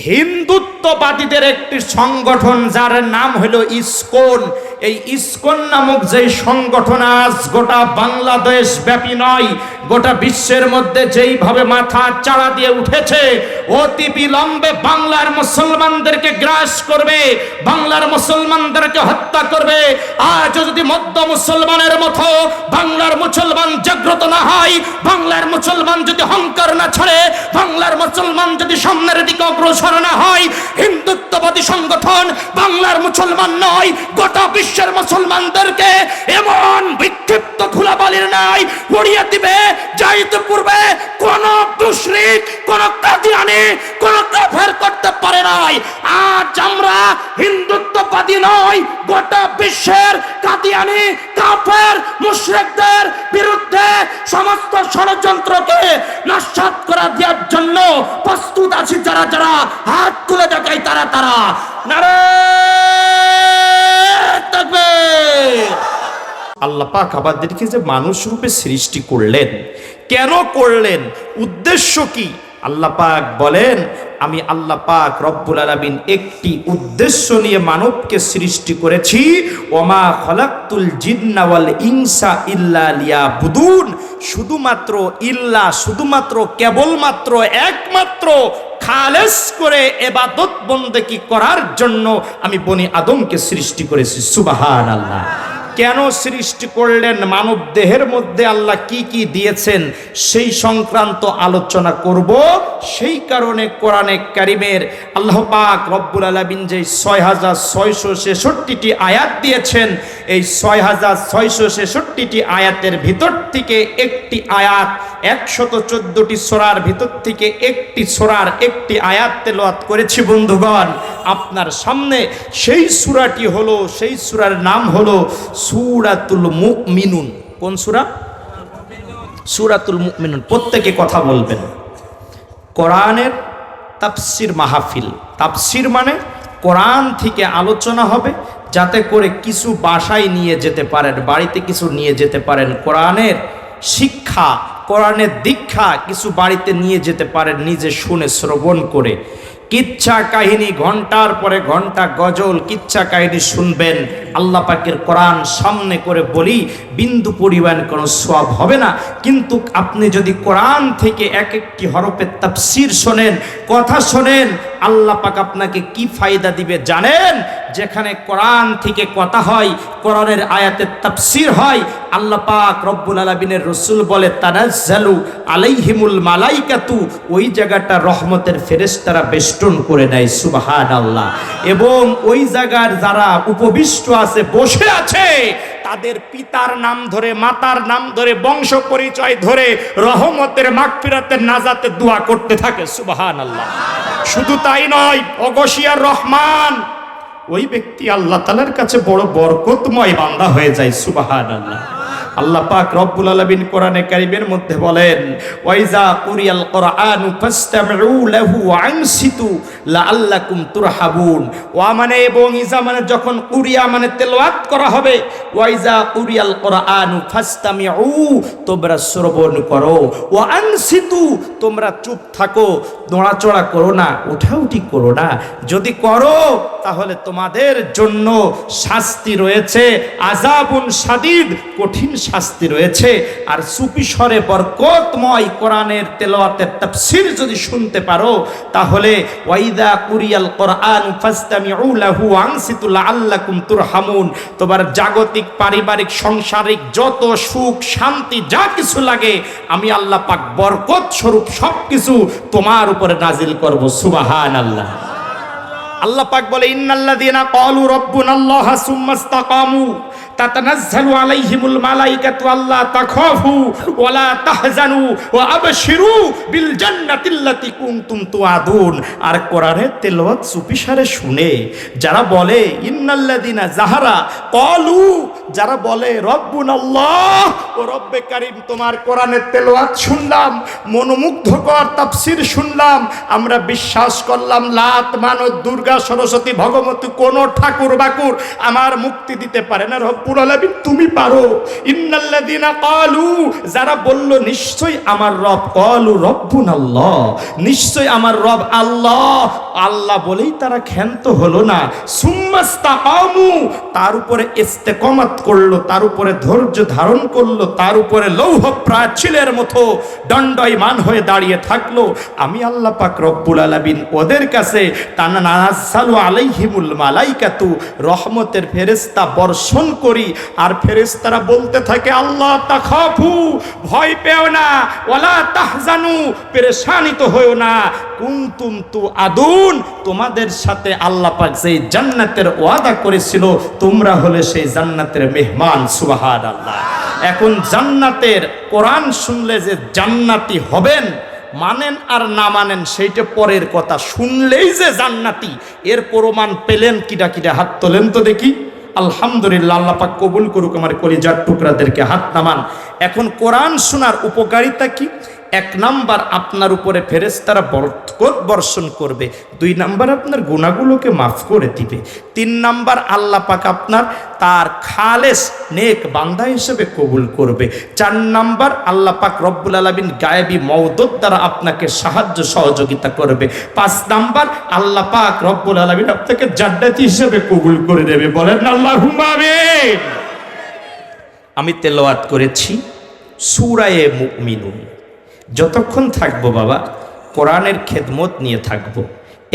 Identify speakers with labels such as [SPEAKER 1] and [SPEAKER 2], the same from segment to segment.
[SPEAKER 1] হিন্দুত্ববাদীদের একটি সংগঠন যার নাম হলো ইসকন। এই ইসকন নামক যে সংগঠন আজ গোটা বাংলাদেশ ব্যাপী নয়, গোটা বিশ্বের মধ্যে যেইভাবে মাথা চাড়া দিয়ে উঠেছে, অতি বিলম্বে বাংলার মুসলমানদেরকে গ্রাস করবে, বাংলার মুসলমানদেরকে হত্যা করবে। আজ যদি মধ্য মুসলমানের মতো বাংলার মুসলমান জাগ্রত না হয়, বাংলার মুসলমান যদি অহংকার না ছাড়ে, বাংলার মুসলমান যদি সামনের দিকে অগ্রসর না হয়, হিন্দুত্ববাদী সংগঠন বাংলার মুসলমান নয়, গোটা বিশ্বের মুসলমানদেরকে এমন বিক্ষিপ্ত ধুলাবালির নাই উড়িয়ে দিবে, যাইতে পূর্বে কোন মুশরিক, কোন কাদিয়ানি, কোন কাফের করতে পারে নাই। আজ আমরা হিন্দুত্ববাদী নয়, গোটা বিশ্বের কাদিয়ানি, কাফের, মুশরিকদের বিরুদ্ধে সমস্ত ষড়যন্ত্রকে নস্যাৎ করা দেওয়ার জন্য প্রস্তুত আছি। যারা যারা হাত তুলে দেখায় তারা তারা নারে তাকবীর। আল্লাহ পাক আমাদেরকে যে মানুষ রূপে সৃষ্টি করলেন, কেন করলেন, উদ্দেশ্য কি? আল্লাহ পাক বলেন, আমি আল্লাহ পাক রব্বুল আলামিন একটি উদ্দেশ্য নিয়ে মানবকে সৃষ্টি করেছি। ওমা খলাকতুল জিন্না ওয়াল ইনসা ইল্লা লিয়াবুদুন। শুধুমাত্র কেবলমাত্র একমাত্র খালেস করে ইবাদত বন্দেগী করার জন্য আমি বনি আদমকে সৃষ্টি করেছি। সুবহানাল্লাহ। কেন সৃষ্টি করলেন, মানব দেহের মধ্যে আল্লাহ কি কি দিয়েছেন সেই সংক্রান্ত আলোচনা করব। সেই কারণে কোরআনে কারিমের আল্লাহ পাক রব্বুল আলামিন যে 6666টি আয়াত দিয়েছেন, এই 6666টি আয়াতের ভিতর থেকে একটি আয়াত, 114টি সূরার ভিতর থেকে একটি সূরার একটি আয়াত তেলাওয়াত করেছি বন্ধুগণ আপনার সামনে। সেই সূরার নাম হলো সূরাতুল মুমিনুন। কোন সূরা? সূরাতুল মুমিনুন। প্রত্যেকে কথা বলবেন। কোরআনের তাফসির মাহফিল। তাফসির মানে কোরআন থেকে আলোচনা হবে, যাতে করে কিছু বাসায় নিয়ে যেতে পারেন, বাড়িতে কিছু নিয়ে যেতে পারেন। কোরআনের শিক্ষা, কোরআনের দীক্ষা কিছু বাড়িতে নিয়ে যেতে পারেন, নিজে শুনে শ্রবণ করে। কিচ্ছা কাহিনী, ঘন্টার পরে ঘন্টা গজল কিচ্ছা কাহিনী শুনবেন। আল্লাহ পাকের কোরআন সামনে করে বলি, বিন্দু পরিমাণ কোনো সওয়াব হবে না। কিন্তু আপনি যদি কোরআন থেকে এক একটি হরফের তাফসীর শোনেন, কথা শোনেন, আল্লাহ পাক আপনাকে কি ফায়দা দিবে জানেন? যেখানে কোরআন থেকে কথা হয়, কোরআনের আয়াতের তাফসীর হয়, আল্লাহ পাক রব্বুল আলামিনের রাসূল বলে তানাজ্জালু আলাইহিমুল মালাইকাতু, ওই জায়গাটা রহমতের ফেরেশতারা বেষ্টন করে নেয়। সুবহানাল্লাহ। এবং ওই জায়গার যারা উপবিষ্ট আছে, বসে আছে, তাদের পিতার নাম ধরে, মাতার নাম ধরে, বংশ পরিচয় ধরে রহমতের, মাগফিরাতের, নাজাতের দোয়া করতে থাকে। সুবহানাল্লাহ। শুধু তাই নয়, অগশিয়ার রহমান, ওই ব্যক্তি আল্লাহ তাআলার কাছে বড় বরকতময় বান্দা হয়ে যায়। সুবহানাল্লাহ। আল্লাহ পাক রব্বুল আলামিন কোরআনে কারীমের মধ্যে বলেন, ওয়াইজা কুরিয়াল কুরআনু ফাসতামিউ লাহু ওয়া আনসিতু লাআল্লাকুম তুরহাবুন। ওয়া মানে এবং ইজা মানে যখন কুরিয়া মানে তেলাওয়াত করা হবে, ওয়াইজা কুরিয়াল কুরআনু ফাসতামিউ, তোমরা শ্রবণ করো, ওয়া আনসিতু, তোমরা চুপ থাকো, নড়াচড়া করো না, উঠাউঠি করো না। যদি করো তাহলে তোমাদের জন্য শাস্তি রয়েছে, আযাবুন শাদীদ, কঠিন শাস্তি রয়েছে। আর চুপি স্বরে বরকতময় কোরআনের তেলাওয়াতের তাফসীর যদি শুনতে পারো, তাহলে ওয়াইদা কুরিয়াল কোরআন ফাসতামিউ লাহু ওয়া আনসিতু লাআল্লাকুম তুরহামুন। তোমার জাগতিক, পারিবারিক, সংসারিক যত সুখ শান্তি যা কিছু লাগে, আমি আল্লাহ পাক বরকত স্বরূপ সবকিছু তোমার উপরে নাজিল করব। সুবহানাল্লাহ। আল্লাহ পাক বলে, ইন্নাল্লাযীনা ক্বালু রাব্বুনাল্লাহু সুম্মা ইসতাকামু তাতানাজ্জালু আলাইহিমুল মালাইকাতু আল্লা তাখাফু ওয়া লা তাহজানু ওয়া আবশিরু বিল জান্নাতিল্লাতী কুনতুম তুআদুন। আর কোরআনের তেলাওয়াত চুপিসারে শুনে যারা বলে, ইন্নাল্লাযীনা যাহারা ক্বালু, যারা বলে রব্বুনাল্লাহ, ও রব্বে কারীম, তোমার কোরআনের তেলাওয়াত শুনলাম, মনোমুগ্ধকর তাফসীর শুনলাম, আমরা বিশ্বাস করলাম লাত, মানত, দুর্গা, সরস্বতী, ভগবতী, কোন ঠাকুর বাকুর আমার মুক্তি দিতে পারে না। রব্বুল রব্বুল আলামিন তুমি পারো। ইন্নাল্লাযীনা ক্বালু, যারা বলল নিশ্চয়ই আমার রব, ক্বালু রব্বুনাল্লাহ, নিশ্চয়ই আমার রব আল্লাহ, আল্লাহ বলেই তারা ক্ষান্ত হলো না। সুম্মাস্তাকামু, তার উপরে ইস্তেকামত করলো, তার উপরে ধৈর্য ধারণ করলো, তার উপরে লৌহ প্রাচীরের মতো দণ্ডায়মান হয়ে দাঁড়িয়ে থাকলো। আমি আল্লাহ পাক রব্বুল আলামিন ওদের কাছে তানাজ্জালু আলাইহিমুল মালাইকাতু, রহমতের ফেরেশতা বর্ষণ করি। আর ফেরেশতারা বলতে থাকে আল্লাহ তাখাফু, ভয় পেও না, ওয়ালা তাহজানু, পেরেশানিত হয়েও না, কুনতুম তুআদুন, তোমাদের সাথে আল্লাহ পাক যেই জান্নাতের ওয়াদা করেছিল তোমরা হলে সেই জান্নাতের মেহমান। সুবহানাল্লাহ। এখন জান্নাতের কোরআন শুনলে যে জান্নাতি হবেন, মানেন আর না মানেন সেইটা পরের কথা, শুনলেই যে জান্নাতি এর প্রমাণ পেলেন কিটা কিটা? হাত তোলেন তো দেখি। আলহামদুলিল্লাহ, আল্লাহ পাক কবুল করুক আমার কলিজার টুকরাদেরকে। হাত নামান। এখন কোরআন শোনার উপকারিতা কি? 1 নাম্বার, আপনার উপরে ফেরেশতারা বরকত বর্ষণ করবে। 2 নাম্বার, আপনার গুনাহগুলোকে মাফ করে দিবে। 3 নাম্বার, আল্লাহ পাক আপনার তার খালেস নেক বান্দা হিসেবে কবুল করবে। 4 নাম্বার, আল্লাহ পাক রব্বুল আলামিন গায়েবী মওদুদ দ্বারা আপনাকে সাহায্য সহযোগিতা করবে। 5 নাম্বার, আল্লাহ পাক রব্বুল আলামিন আপনাকে জান্নাতি হিসেবে কবুল করে দেবে। বলেন আল্লাহুম্মা আমিন। আমি তেলাওয়াত করেছি সূরা মুমিনুন। যতক্ষণ থাকবো বাবা কোরআনের খেদমত নিয়ে থাকবো।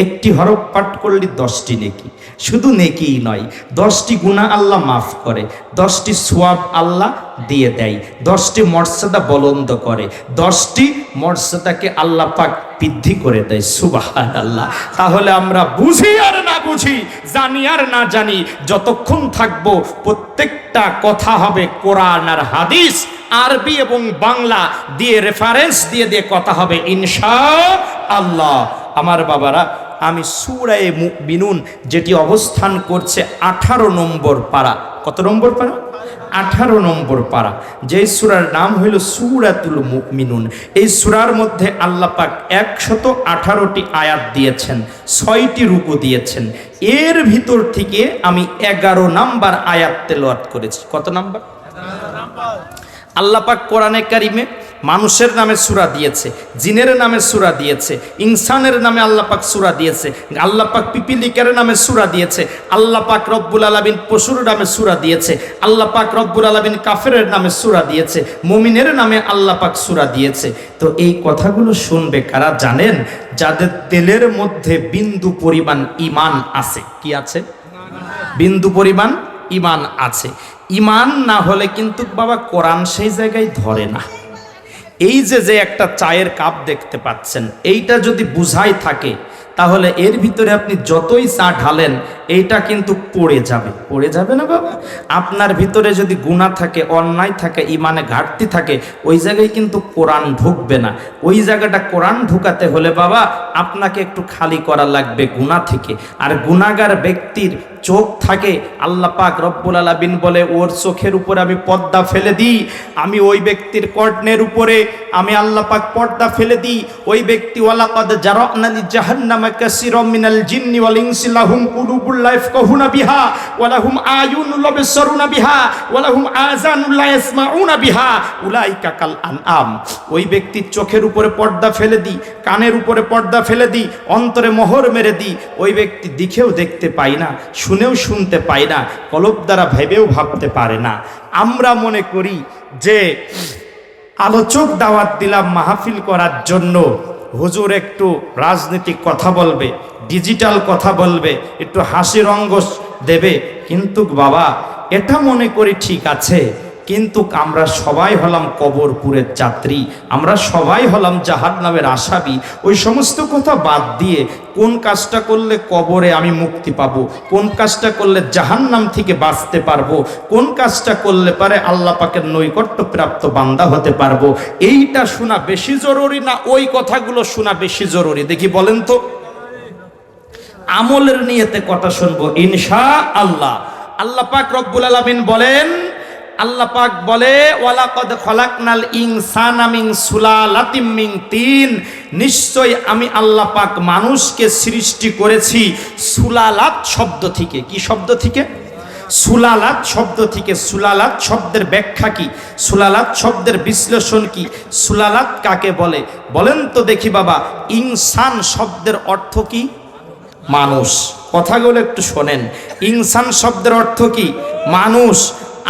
[SPEAKER 1] একটি হরফ পাঠ করলে 10টি নেকি, শুধু নেকিই নয়, 10টি গুনাহ আল্লাহ মাফ করে, 10টি সওয়াব আল্লাহ দিয়ে দেয়, 10টি মর্যাদা বুলন্দ করে, 10টি মর্যাদাকে আল্লাহ পাক বৃদ্ধি করে দেয়। সুবহানাল্লাহ। তাহলে আমরা বুঝি আর না বুঝি, জানি আর না জানি, যতক্ষণ থাকবো প্রত্যেকটা কথা হবে কোরআন আর হাদিস, আরবি এবং বাংলা দিয়ে রেফারেন্স দিয়ে দিয়ে কথা হবে ইনশাআল্লাহ। আমার বাবারা, আমি সূরা মুমিনুন যেটি অবস্থান করছে 18 নম্বর পারা। কত নম্বর পারা? 18 নম্বর পারা। যেই সূরার নাম হইল সূরাতুল মুমিনুন। এই সূরার মধ্যে আল্লাহ পাক 118টি আয়াত দিয়েছেন, 6টি রুকু দিয়েছেন। এর ভিতর থেকে আমি 11 নাম্বার আয়াত তেলাওয়াত করেছি। কত নাম্বার? 11 নাম্বার। আল্লাহ পাক কোরআনে কারিমে মানুষের নামে সূরা দিয়েছে, জিনের নামে সূরা দিয়েছে, ইনসানের নামে আল্লাহ পাক সূরা দিয়েছে, আল্লাহ পাক পিপিলিকার নামে সূরা দিয়েছে, আল্লাহ পাক রব্বুল আলামিন পশুর নামে সূরা দিয়েছে, আল্লাহ পাক রব্বুল আলামিন কাফেরের নামে সূরা দিয়েছে, মুমিনের নামে আল্লাহ পাক সূরা দিয়েছে। তো এই কথাগুলো শুনবে কারা জানেন? যাদের দিলের মধ্যে বিন্দু পরিমাণ ঈমান আছে। কি আছে? বিন্দু পরিমাণ ঈমান আছে। ঈমান না হলে কিন্তু বাবা কোরআন সেই জায়গায় ধরে না। এই যে একটা চায়ের কাপ দেখতে পাচ্ছেন, এইটা যদি বুঝাই থাকে তাহলে এর ভিতরে আপনি যতই চা ঢালেন এইটা কিন্তু পড়ে যাবে। পড়ে যাবে না বাবা? আপনার ভিতরে যদি গুনাহ থাকে, অন্যায় থাকে, ইমানে ঘাটতি থাকে, ওই জায়গায় কিন্তু কোরআন ঢুকবে না। ওই জায়গাটা কোরআন ঢুকাতে হলে বাবা আপনাকে একটু খালি করা লাগবে গুনাহ থেকে। আর গুনাহগার ব্যক্তির চোখ থাকে, আল্লাহ পাক রব্বুল আলামিন বলে ওর চোখের উপরে আমি পর্দা ফেলে দিই, আমি ওই ব্যক্তির কর্ণের উপরে আমি আল্লাহ পাক পর্দা ফেলে দিই। ওই ব্যক্তি ওয়ালাকাদ জারানা লি জাহান্নামা কাসীরাম মিনাল জিন্নি ওয়াল ইনসি লাহুম কুলুবুল লা ইয়াফকাহুনা বিহা ওয়া লাহুম আয়ুনুন লা ইয়াবসারুনা বিহা ওয়া লাহুম আযানুন লা ইয়াসমাউনা বিহা উলাইকা কাল আনআম। ওই ব্যক্তির চোখের উপরে পর্দা ফেলে দিই, কানের উপরে পর্দা ফেলে দিই, অন্তরে মোহর মেরে দিই। ওই ব্যক্তি দেখেও দেখতে পায় না, শুনেও শুনতে পায় না, কলব দ্বারা ভেবেও ভাবতে পারে না। আমরা মনে করি যে আলোচক দাওয়াত দিলাম মাহফিল করার জন্য, হুজুর একটু রাজনৈতিক কথা বলবে, ডিজিটাল কথা বলবে, একটু হাসি রঙ্গ দেবে। কিন্তু বাবা এটা মনে করি ঠিক আছে, কিন্তু আমরা সবাই হলাম কবরপুরের যাত্রী, আমরা সবাই হলাম জাহান্নামের আসামি। ওই সমস্ত কথা বাদ দিয়ে কোন কাজটা করলে কবরে আমি মুক্তি পাবো, কোন কাজটা করলে জাহান্নাম থেকে বাঁচতে পারবো, কোন কাজটা করলে পারে আল্লাহ পাকের নৈকট্য প্রাপ্ত বান্দা হতে পারবো, এইটা শোনা বেশি জরুরি না ওই কথাগুলো শোনা বেশি জরুরি? দেখি বলেন তো। আমলের নিয়তে কথা শুনবো ইনশাআল্লাহ। আল্লাহ পাক রব্বুল আলামিন বলেন, আল্লাহ পাক বলে ওয়ালাকাদ খলাকনাল ইনসানা মিন সুলালাতিম মিন তিন, নিশ্চয় আমি আল্লাহ পাক মানুষকে সৃষ্টি করেছি সুলালাত শব্দ থেকে। কি শব্দ থেকে? সুলালাত শব্দ থেকে, সুলালাত শব্দের ব্যাখ্যা কি, সুলালাত শব্দের বিশ্লেষণ কি, সুলালাত কাকে বলে বলেন তো দেখি বাবা। ইনসান শব্দের অর্থ কি? মানুষ। কথাগুলো একটু শোনেন। ইনসান শব্দের অর্থ কি? মানুষ।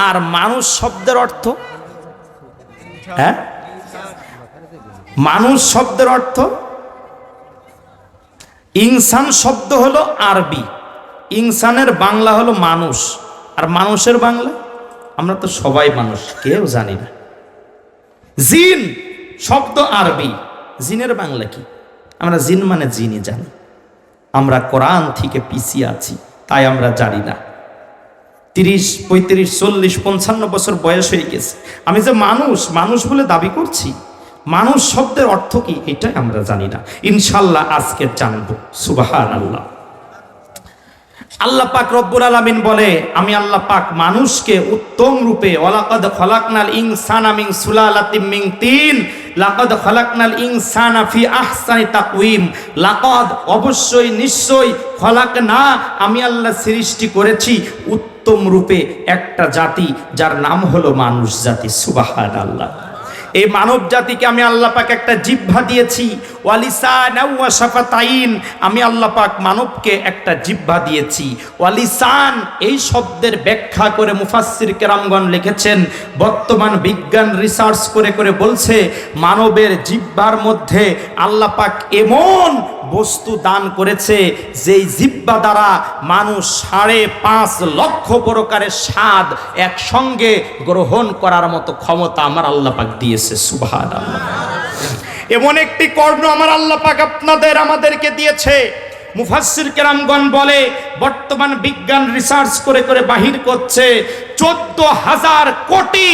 [SPEAKER 1] আর মানুষ শব্দের অর্থ, হ্যাঁ, মানুষ শব্দের অর্থ, ইনসান শব্দ হলো আরবি, ইনসানের বাংলা হলো মানুষ, আর মানুষের বাংলা আমরা তো সবাই মানুষ, কেউ জানি না। জিন শব্দ আরবি, জিনের বাংলা কি? আমরা জিন মানে জিনই জানি, আমরা কোরআন থেকে পিছিয়ে আছি তাই আমরা জানি না। 30, 35, 40, 55 বছর বয়স হয়ে গেছে, আমি যে মানুষ মানুষ বলে দাবি করছি, মানুষ শব্দের অর্থ কি এটাই আমরা জানি না। ইনশাল্লাহ আজকে জানবো। সুবহানাল্লাহ। আল্লাহ পাক রব্বুল আলামিন বলে, আমি আল্লাহ পাক মানুষকে উত্তম রূপে, ওয়ালাকাদ খলাকনাল ইনসানা মিন সুলালাতিম মিন তিন, লাকাদ খলাকনাল ইনসানা ফি আহসানি তাকওয়িম, লাকাদ অবশ্যই নিশ্চয়, খলাকনা আমি আল্লাহ সৃষ্টি করেছি উত্তম রূপে একটা জাতি যার নাম হলো মানুষ জাতি। সুবহানাল্লাহ। এই মানব জাতিকে আমি আল্লাহ পাক একটা জিহ্বা দিয়েছি, ওয়ালিসান ওয়া শাফাতাইন, আমি আল্লাহ পাক মানবকে একটা জিহ্বা দিয়েছি। ওয়ালিসান এই শব্দের ব্যাখ্যা করে মুফাসসির কেরামগণ লিখেছেন, বর্তমান বিজ্ঞান রিসার্চ করে করে বলছে মানবের জিহ্বার মধ্যে আল্লাহ পাক এমন বস্তু দান করেছে যেই জিহ্বা দ্বারা মানুষ 5.5 লক্ষ প্রকারের স্বাদ একসঙ্গে গ্রহণ করার মতো ক্ষমতা আমার আল্লাহ পাক দিয়েছে। সুবহানাল্লাহ। এমন একটি কর্ণ আমার আল্লাহ পাক আপনাদের আমাদেরকে দিয়েছে। মুফাসসির কেরামগণ বলে বর্তমান বিজ্ঞান রিসার্চ করে করে বাহির করছে 14,000 কোটি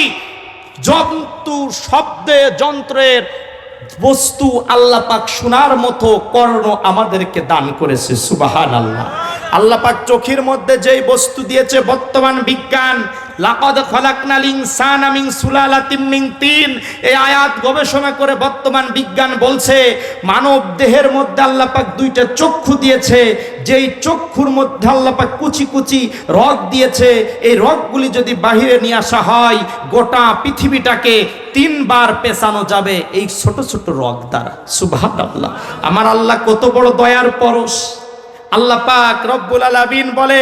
[SPEAKER 1] জন্তু শব্দে যন্ত্রের বস্তু আল্লাহ পাক শোনার মতো কর্ণ আমাদেরকে দান করেছে। সুবহানাল্লাহ। আল্লাহ পাক চোখের মধ্যে যেই বস্তু দিয়েছে, বর্তমান বিজ্ঞান লাকাদ খলাকনাল ইনসানা মিন সুলালাতিম মিন তিন, এই আয়াত গবেষণা করে বর্তমান বিজ্ঞান বলছে মানব দেহের মধ্যে আল্লাহ পাক 2টা চক্ষু দিয়েছে, যেই চক্ষুর মধ্যে আল্লাহ পাক কুচি কুচি রগ দিয়েছে, এই রগগুলি যদি বাহিরে নিয়ে আসা হয় গোটা পৃথিবীটাকে 3 বার পেছানো যাবে এই ছোট ছোট রগ দ্বারা। সুবহানাল্লাহ। আমার আল্লাহ কত বড় দয়ার পরশ। আল্লাহ পাক রব্বুল আলামিন বলে,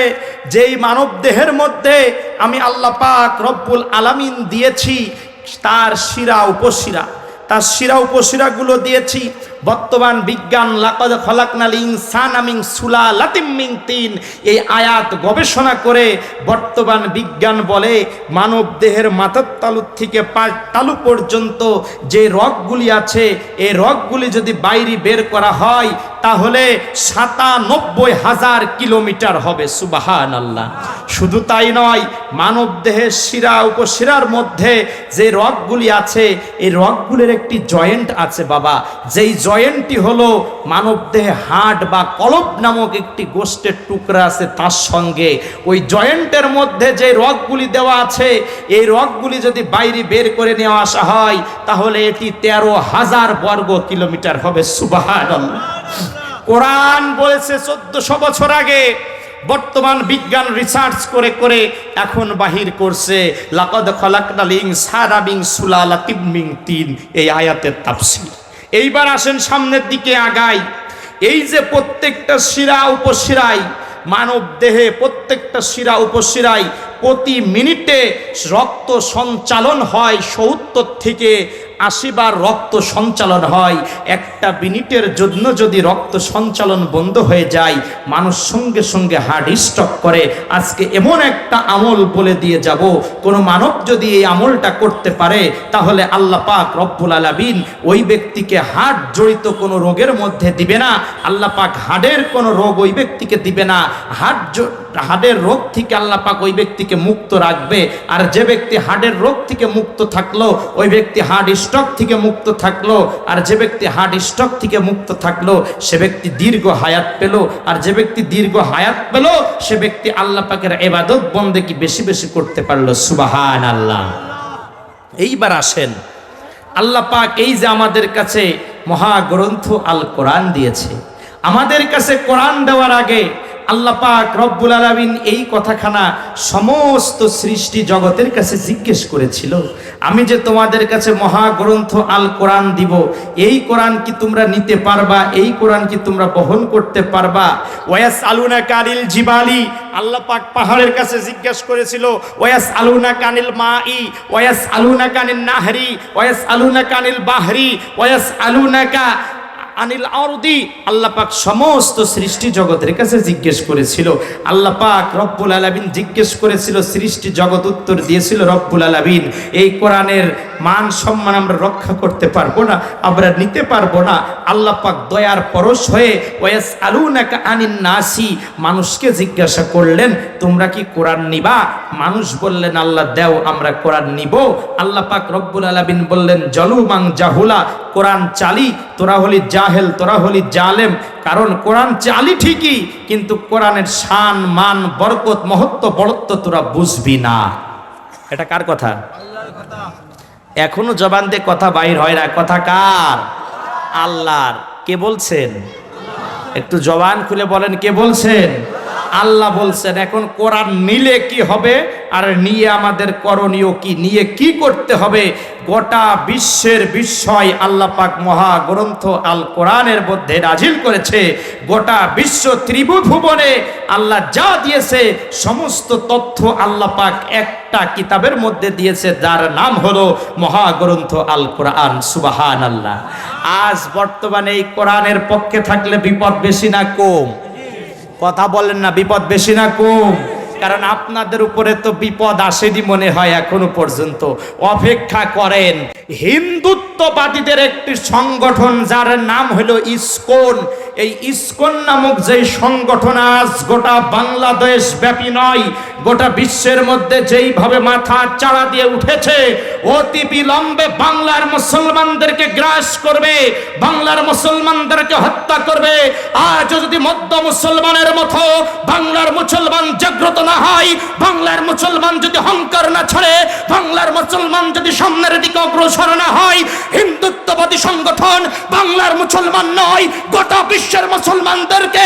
[SPEAKER 1] যেই মানব দেহের মধ্যে আমি আল্লাহ পাক রব্বুল আলামিন দিয়েছি তার শিরা উপশিরা, তার শিরা উপশিরাগুলো দিয়েছি বর্তমান বিজ্ঞান লাকাদ খলাকনাল ইনসানা মিন সুলালাতিম মিন তিন, এই আয়াত গবেষণা করে বর্তমান বিজ্ঞান বলে মানব দেহের মাথার তালু থেকে পায়ের তালু পর্যন্ত যে রগগুলি আছে এই রগগুলি যদি বাইরে বের করা হয় তাহলে 97,000 কিলোমিটার হবে। সুবহানাল্লাহ। শুধু তাই নয়, মানব দেহের শিরা উপশিরার মধ্যে যে রগগুলি আছে এই রগগুলির একটি জয়েন্ট আছে বাবা, যেই জয়েন্টটি হলো মানব দেহে হাড় বা কলব নামক একটি গোষ্ঠের টুকরা আছে, তার সঙ্গে ওই জয়েন্টের মধ্যে যে রগগুলি দেওয়া আছে এই রগগুলি যদি বাইরে বের করে নেওয়া আসা হয় তাহলে এটি 13,000 বর্গ কিলোমিটার হবে। সুবহানাল্লাহ। কোরআন বলেছে 1400 বছর আগে, বর্তমান বিজ্ঞান রিসার্চ করে করে এখন বাহির করছে লাকাদ খলাকনাল ইনসানা মিন সুলালাতিম মিন তিন, এই আয়াতের তাফসীর। এইবার আসেন সামনের দিকে আগাই। এই যে প্রত্যেকটা শিরা উপশিরায় মানব দেহে প্রত্যেকটা শিরা উপশিরায় প্রতি মিনিটে রক্ত সঞ্চালন হয় 70 থেকে 80 বার রক্ত সঞ্চালন হয়। একটা মিনিটের জন্য যদি রক্ত সঞ্চালন বন্ধ হয়ে যায় মানুষ সঙ্গে সঙ্গে হার্ট স্ট্রোক করে। আজকে এমন একটা আমল বলে দিয়ে যাব, কোনো মানব যদি এই আমলটা করতে পারে তাহলে আল্লাহ পাক রব্বুল আলামিন ওই ব্যক্তিকে হার্ট জড়িত কোনো রোগের মধ্যে দিবে না। আল্লাহ পাক হার্টের কোনো রোগ ওই ব্যক্তিকে দিবে না। হার্টের রোগ থেকে আল্লাহ পাক ওই ব্যক্তিকে মুক্ত রাখবে। আর যে ব্যক্তি হার্টের রোগ থেকে মুক্ত থাকলো ওই ব্যক্তি হার্ট স্ট্রোক থেকে মুক্ত থাকলো, আর যে ব্যক্তি হার্ট স্ট্রোক থেকে মুক্ত থাকলো সে ব্যক্তি দীর্ঘ হায়াত পেল, আর যে ব্যক্তি দীর্ঘ হায়াত পেল সে ব্যক্তি আল্লাহ পাকের ইবাদত বন্দেগী বেশি বেশি করতে পারলো। সুবহানাল্লাহ। এইবার আসেন, আল্লাহ পাক এই যে আমাদের কাছে মহাগ্রন্থ আল কোরআন দিয়েছে, আমাদের কাছে কোরআন দেওয়ার আগে আল্লাহ পাক রব্বুল আলামিন এই কথাখানা সমস্ত সৃষ্টি জগতের কাছে জিজ্ঞেস করেছিল, আমি যে তোমাদের কাছে মহাগ্রন্থ আল কোরআন দিব, এই কোরআন কি তোমরা নিতে পারবা? এই কোরআন কি তোমরা বহন করতে পারবা? ওয়াস আলুনা কানিল জিবালি, আল্লাহ পাক পাহাড়ের কাছে জিজ্ঞেস করেছিল, ওয়াস আলুনা কানিল মাই, ওয়াস আলুনা কানিল নাহরি, ওয়াস আলুনা কানিল বাহরি, ওয়াস আলুনাকা আনিল আরদি। আল্লাহ পাক সমস্ত সৃষ্টি জগতের কাছে জিজ্ঞেস করেছিল। আল্লাহ পাক রব্বুল আলামিন জিজ্ঞেস করেছিল, সৃষ্টি জগৎ উত্তর দিয়েছিল, রব্বুল আলামিন এই কোরআনের মান সম্মান আমরা রক্ষা করতে পারবো না, আমরা নিতে পারবো না। আল্লাহ পাক দয়ার পরশ হয়ে ওয়াস আলুনাকা আনিন নাসি, মানুষকে জিজ্ঞাসা করলেন, তোমরা কি কোরআন নিবা? মানুষ বললেন, আল্লাহ দেও, আমরা কোরআন নিব। আল্লাহ পাক রব্বুল আলামিন বললেন, জলুমাং জাহুলা, কোরআন চালি, তোরা হলি জাহেল, তোরা হলি জালেম। কারণ কোরআন চালি ঠিকই, কিন্তু কোরআনের শান মান বরকত মহত্ব বড়ত্ব তোরা বুঝবি না। এটা কার কথা? এখনো জবান দিয়ে কথা বাইর হয় না। কথা কার? আল্লাহর। কে বলছেন? একটু জবান খুলে বলেন, কে বলছেন? আল্লাহ বলছেন। এখন কোরআন নিলে কি হবে আর নিয়ে আমাদের করণীয় কি, নিয়ে কি করতে হবে, গোটা বিশ্বের বিস্ময় আল্লাহ পাক মহাগ্রন্থ আল কোরআনের মধ্যে নাজিল করেছে। গোটা বিশ্ব ত্রিভুবনে আল্লাহ যা দিয়েছে সমস্ত তথ্য আল্লাহ পাক একটা কিতাবের মধ্যে দিয়েছে, যার নাম হলো মহাগ্রন্থ আল কোরআন। সুবহানাল্লাহ। আজ বর্তমানে এই কোরআনের পক্ষে থাকলে বিপদ বেশি না কম? কথা বলেন না, বিপদ বেশি না কম? কারণ আপনাদের উপরে তো বিপদ আসেনি মনে হয় এখনো পর্যন্ত। অপেক্ষা করেন, হিন্দুত্ববাদীদের একটি সংগঠন যার নাম হলো ইসকন, এই ইসকন নামক যে সংগঠন আজ গোটা বাংলাদেশ ব্যাপী নয়, গোটা বিশ্বের মধ্যে যেইভাবে মাথা চাড়া দিয়ে উঠেছে, অতি বিলম্বে বাংলার মুসলমানদেরকে গ্রাস করবে, বাংলার মুসলমানদেরকে হত্যা করবে। আজ যদি মধ্য মুসলমানের মতো বাংলার মুসলমান জাগ্রত না হয়, বাংলার মুসলমান যদি অহংকার না ছাড়ে, বাংলার মুসলমান যদি সামনের দিকে অগ্রসর না হয়, হিন্দুত্ববাদী সংগঠন বাংলার মুসলমান নয়, গোটা বিশ্বের মুসলমানদেরকে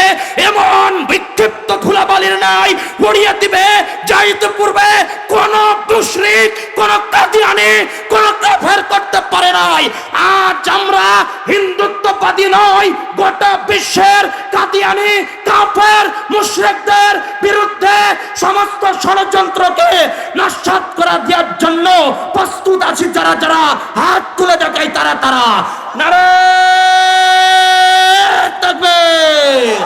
[SPEAKER 1] এমন বিক্ষিপ্ত ধুলাবালির নাই উড়িয়ে দিবে, যাইতে পূর্বে কোন মুশরিক, কোন কাদিয়ানি, কোন কাফের করতে পারে নাই। আজ আমরা হিন্দুত্ববাদী নয়, গোটা বিশ্বের কাদিয়ানি, কাফের, মুশরিকদের বিরুদ্ধে সমস্ত ষড়যন্ত্রকে নস্যাৎ করে দেওয়ার জন্য প্রস্তুত আছি। যারা যারা হাত তুলে দেখায় তারা তারা নারে তাকবীর।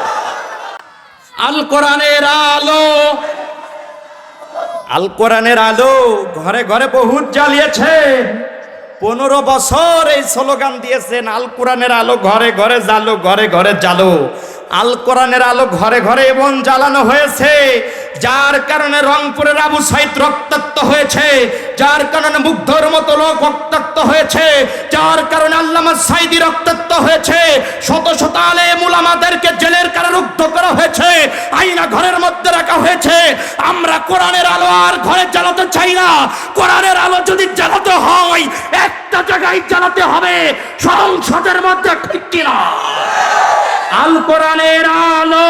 [SPEAKER 1] আল কোরআনের আলো, আল কোরআনের আলো ঘরে ঘরে বহুত জ্বালিয়েছে। 15 বছর এই স্লোগান দিয়েছেন, আল কোরআনের আলো ঘরে ঘরে জ্বালো, ঘরে ঘরে জ্বালো। আল কোরআনের আলো ঘরে ঘরে এবং জ্বালানো হয়েছে, যার কারণে রংপুরের আবু সাইদ রক্তাক্ত হয়েছে, যার কারণে মুগ্ধর মতো লোক রক্তাক্ত হয়েছে, যার কারণে আল্লামা সাইদি রক্তাক্ত হয়েছে, শত শত আলেম উলামাদেরকে জেলের কারারুদ্ধ করা হয়েছে, আয়না ঘরের মধ্যে রাখা হয়েছে। আমরা কোরআনের আলো আর ঘরে জ্বালাতে চাই না। কোরআনের আলো যদি জ্বালাতে হয় একটা জায়গায় জ্বালাতে হবে, সংসদের মধ্যে, ঠিক কিনা? আল কোরআনের আলো,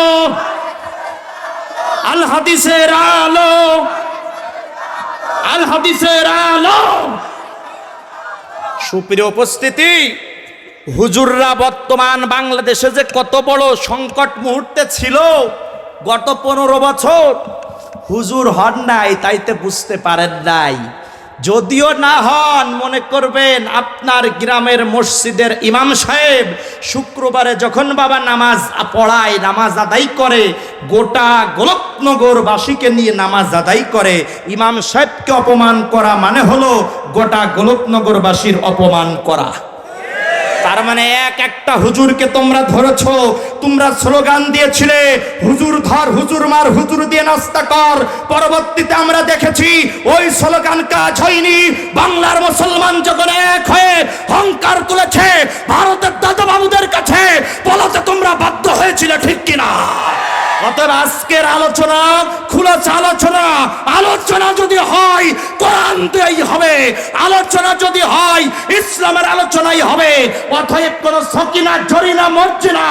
[SPEAKER 1] আল হাদিসের আলো, আল হাদিসের আলো। সুপ্রিয় উপস্থিতি, হুজুররা বর্তমান বাংলাদেশে যে কত বড় সংকট মুহূর্তে ছিল, গত 15 বছর হুজুর হন নাই, তাইতে বুঝতে পারেন নাই। যদিও না হন, মনে করবেন আপনার গ্রামের মসজিদের ইমাম সাহেব শুক্রবারে যখন বাবা নামাজ পড়ায়, নামাজ আদায় করে, গোটা গোলকনগরবাসীকে নিয়ে নামাজ আদায় করে, ইমাম সাহেবকে অপমান করা মানে হলো গোটা গোলকনগরবাসীর অপমান করা। তার মানে একটা হুজুরকে তোমরা ধরেছো, তোমরা স্লোগান দিয়েছিলে হুজুর ধর, হুজুর মার, হুজুর দিয়ে নাস্তা কর। পরবর্তীতে আমরা দেখেছি ওই স্লোগান কাজ হয়নি। বাংলার মুসলমান যখন এক হয়ে অহংকার তুলেছে, ভারতের দাদা বাবুদের কাছে বলতে তোমরা বাধ্য হয়েছিলে, ঠিক কিনা? অতএব আজকের আলোচনা খোলাসা আলোচনা। আলোচনা যদি হয় কোরআন দিয়েই হবে, আলোচনা যদি হয় ইসলামের আলোচনাই হবে। অতএব কোন সকিনা, জরিনা, মর্জিনা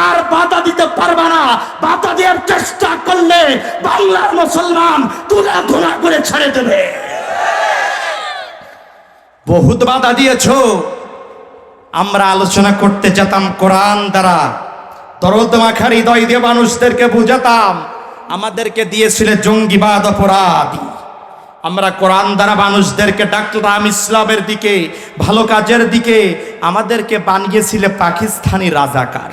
[SPEAKER 1] আর বাধা দিতে পারবে না। বাধা দিয়ে দেওয়ার চেষ্টা করলে বাংলার মুসলমান তুলা ধুলা করে ছেড়ে দেবে। বহুত বাধা দিয়েছ। আমরা আলোচনা করতে যেতাম কোরআন দ্বারা, দরদ মাখা হৃদয় দিয়ে মানুষদেরকে বুঝাতাম। আমাদেরকে দিয়েছিলে জঙ্গিবাদ অপরাধী। আমরা কোরআন দ্বারা মানুষদেরকে ডাকতাম ইসলামের দিকে, ভালো কাজের দিকে। আমাদেরকে বানিয়েছিলে পাকিস্তানি রাজাকার।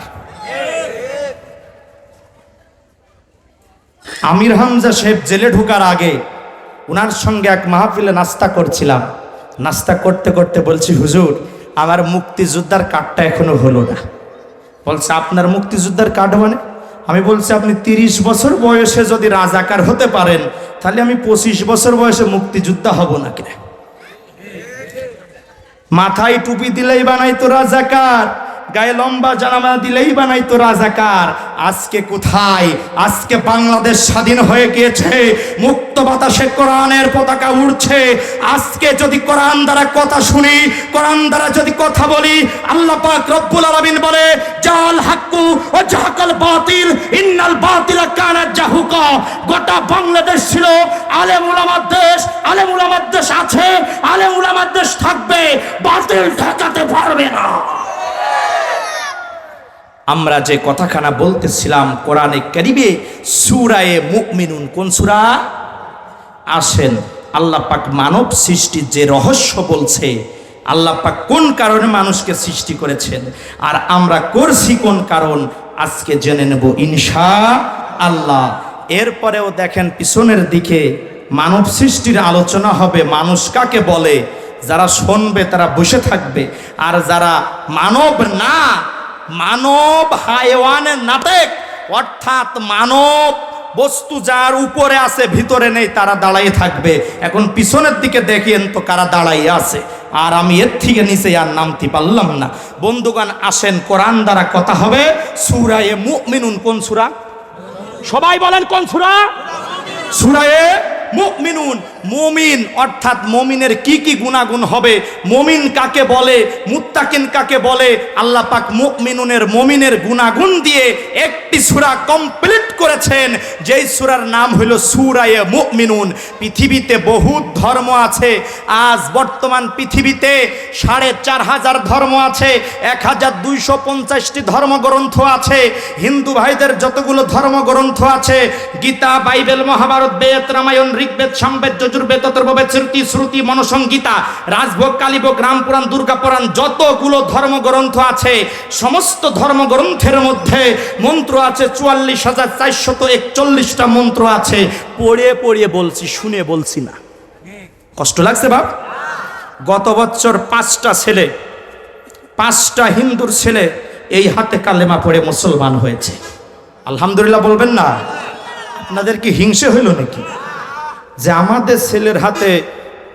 [SPEAKER 1] আমির হামজা সাহেব জেলে ঢোকার আগে ওনার সঙ্গে এক মাহফিলে নাস্তা করছিলাম। নাস্তা করতে করতে বলছি, হুজুর আমার মুক্তিযোদ্ধার কার্ডটা এখনো হলো না। বলছে আপনার মুক্তিযোদ্ধার কার্ড মানে? আমি বলছি আপনি 30 বছর বয়সে যদি রাজাকার হতে পারেন, তাহলে আমি 25 বছর বয়সে মুক্তিযোদ্ধা হব না কেন? মাথায় টুপি দিলেই বানাইতো রাজাকার, গায়ে লম্বা জানামা দিলেই বানাইতো রাজাকার। আজকে কোথায়? আজকে বাংলাদেশ স্বাধীন হয়ে গিয়েছে, মুক্ত বাতাসে কোরআনের পতাকা উড়ছে। আজকে যদি কোরআন দ্বারা কথা শুনি, কোরআন দ্বারা যদি কথা বলি, আল্লাহ পাক রব্বুল আলামিন বলে জাল হাক্কু ওয়া জাহাকাল বাতিল ইন্নাল বাতিলা কানা জাহুকা। গোটা বাংলাদেশ ছিল আলেম উলামার দেশ। আলেম উলামার দেশ আছে, আলেম উলামার দেশ থাকবে, বাতিল ঠেকাতে পারবে না। আমরা যে কথাখানা বলতেছিলাম কোরআনে কারিমে সূরা মুমিনুন, কোন সূরা? আসেন আল্লাহ পাক মানব সৃষ্টির যে রহস্য বলছে, আল্লাহ পাক কোন কারণে মানুষকে সৃষ্টি করেছেন আর আমরা করছি কোন কারণ, আজকে জেনে নেব ইনশাআল্লাহ। এরপরেও দেখেন পিছনের দিকে মানব সৃষ্টির আলোচনা হবে। মানুষ কাকে বলে? যারা শুনবে তারা বসে থাকবে, আর যারা মানব না, মানব হায়ওয়ানের নাটেক, অর্থাৎ মানব বস্তু যার উপরে আছে ভিতরে নেই, তারা দাঁড়াই থাকবে। এখন পিছনের দিকে দেখেন তো কারা দাঁড়াই আছে, আর আমি এর থেকে নিচে আর নামতে পারলাম না। বন্ধুগণ আসেন কোরআন দ্বারা কথা হবে। সূরা মুমিনুন কোন সূরা? সবাই বলেন কোন সূরা? সূরা মুমিনুন। মুমিন অর্থাৎ মুমিনের কি কি গুণাগুণ হবে, মুমিন কাকে বলে, মুত্তাকিন কাকে বলে, আল্লাহ পাক মুমিনুনের মুমিনের গুণাগুণ দিয়ে একটি সূরা কমপ্লিট করেছেন, যেই সূরার নাম হলো সূরা মুমিনুন। পৃথিবীতে বহুত ধর্ম আছে। আজ বর্তমান পৃথিবীতে 4500 ধর্ম আছে, 1250টি ধর্মগ্রন্থ আছে। হিন্দু ভাইদের যতগুলো ধর্মগ্রন্থ আছে, গীতা, বাইবেল, মহাভারত, বেদ, রামায়ণ, ঋগ্বেদ, সামবেদ, যজুর্বেদ, অথর্ববেদ, স্মৃতি, শ্রুতি, মনুসংহিতা, রাজভোগ, কালীভোগ, রামপুরাণ, দুর্গাপুরাণ, যতগুলো ধর্মগ্রন্থ আছে, সমস্ত ধর্মগ্রন্থের মধ্যে মন্ত্র আছে 44,441টা মন্ত্র আছে। পড়িয়ে পড়িয়ে বলছি, শুনে বলছি না। কষ্ট লাগছে বাপ? গত বছর 5টা ছেলে, 5টা হিন্দুর ছেলে এই হাতে কালেমা পড়ে মুসলমান হয়েছে। আলহামদুলিল্লাহ বলবেন না? আপনাদের কি হিংসে হইল নাকি যে আমাদের ছেলের হাতে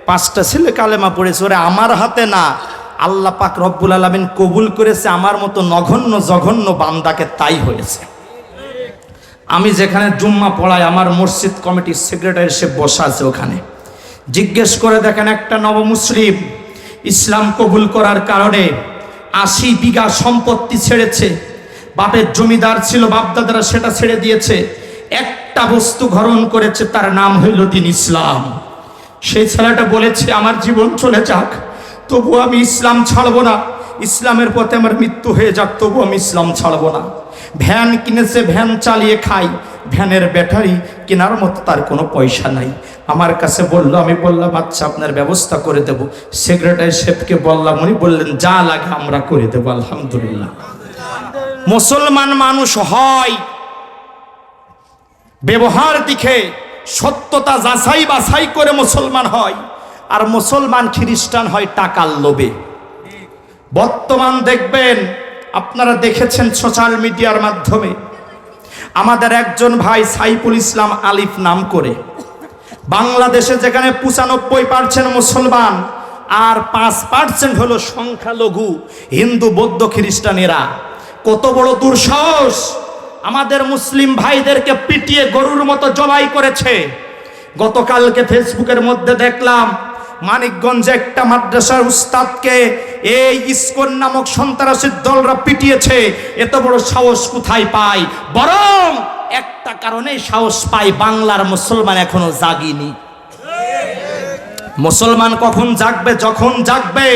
[SPEAKER 1] 5টা ছেলে কালেমা পড়েছে, ওরে আমার হাতে না? আল্লাহ পাক রব্বুল আলামিন কবুল করেছে, আমার মতো নগণ্য জঘন্য বান্দাকে তাই হয়েছে। আমি যেখানে জুম্মা পড়াই, আমার মসজিদ কমিটির সেক্রেটারি সে বসা আছে, ওখানে জিজ্ঞেস করে দেখেন, একটা নবমুসলিম ইসলাম কবুল করার কারণে 80 বিঘা সম্পত্তি ছেড়েছে। বাপের জমিদার ছিল, বাপদাদারা সেটা ছেড়ে দিয়েছে, একটা বস্তু গ্রহণ করেছে, তার নাম হইল দিন ইসলাম। সেই ছেলেটা বলেছে আমার জীবন চলে যাক, তবু আমি ইসলাম ছাড়বো না। ইসলামের পথে আমার মৃত্যু হয়ে যাক, তবু আমি ইসলাম ছাড়বো না। ভ্যান কিনেছে, ভ্যান চালিয়ে খাই, ভ্যানের ব্যাটারি কেনার মতো তার কোনো পয়সা নাই। আমার কাছে বলল, আমি বললাম আচ্ছা আপনার ব্যবস্থা করে দেব। সেক্রেটারি সাহেবকে বললাম, উনি বললেন যা লাগে আমরা করে দেবো। আলহামদুলিল্লাহ। মুসলমান মানুষ হয় ব্যবহার দিকে, সত্যতা যাচাই বাছাই করে মুসলমান হয়, আর মুসলমান খ্রিস্টান হয় টাকার লোভে। বর্তমান দেখবেন, আপনারা দেখেছেন সোশ্যাল মিডিয়ার মাধ্যমে, আমাদের একজন ভাই সাইফুল ইসলাম আলিফ নাম করে, বাংলাদেশে যেখানে 95% মুসলমান আর 5% হলো সংখ্যালঘু হিন্দু, বৌদ্ধ, খ্রিস্টানেরা, কত বড় দুঃসাহস! আমাদের মুসলিম ভাইদেরকে পিটিয়ে গরুর মতো জবাই করেছে। গতকালকে ফেসবুকের মধ্যে দেখলাম মানিকগঞ্জে একটা মাদ্রাসার উস্তাদকে এই ইসকন নামক সন্ত্রাসী দলরা পিটিয়েছে। এত বড় সাহস কোথায় পায়? বরং একটা কারণে সাহস পাই, বাংলার মুসলমান এখনো জাগিনি। মুসলমান কখন জাগবে? যখন জাগবে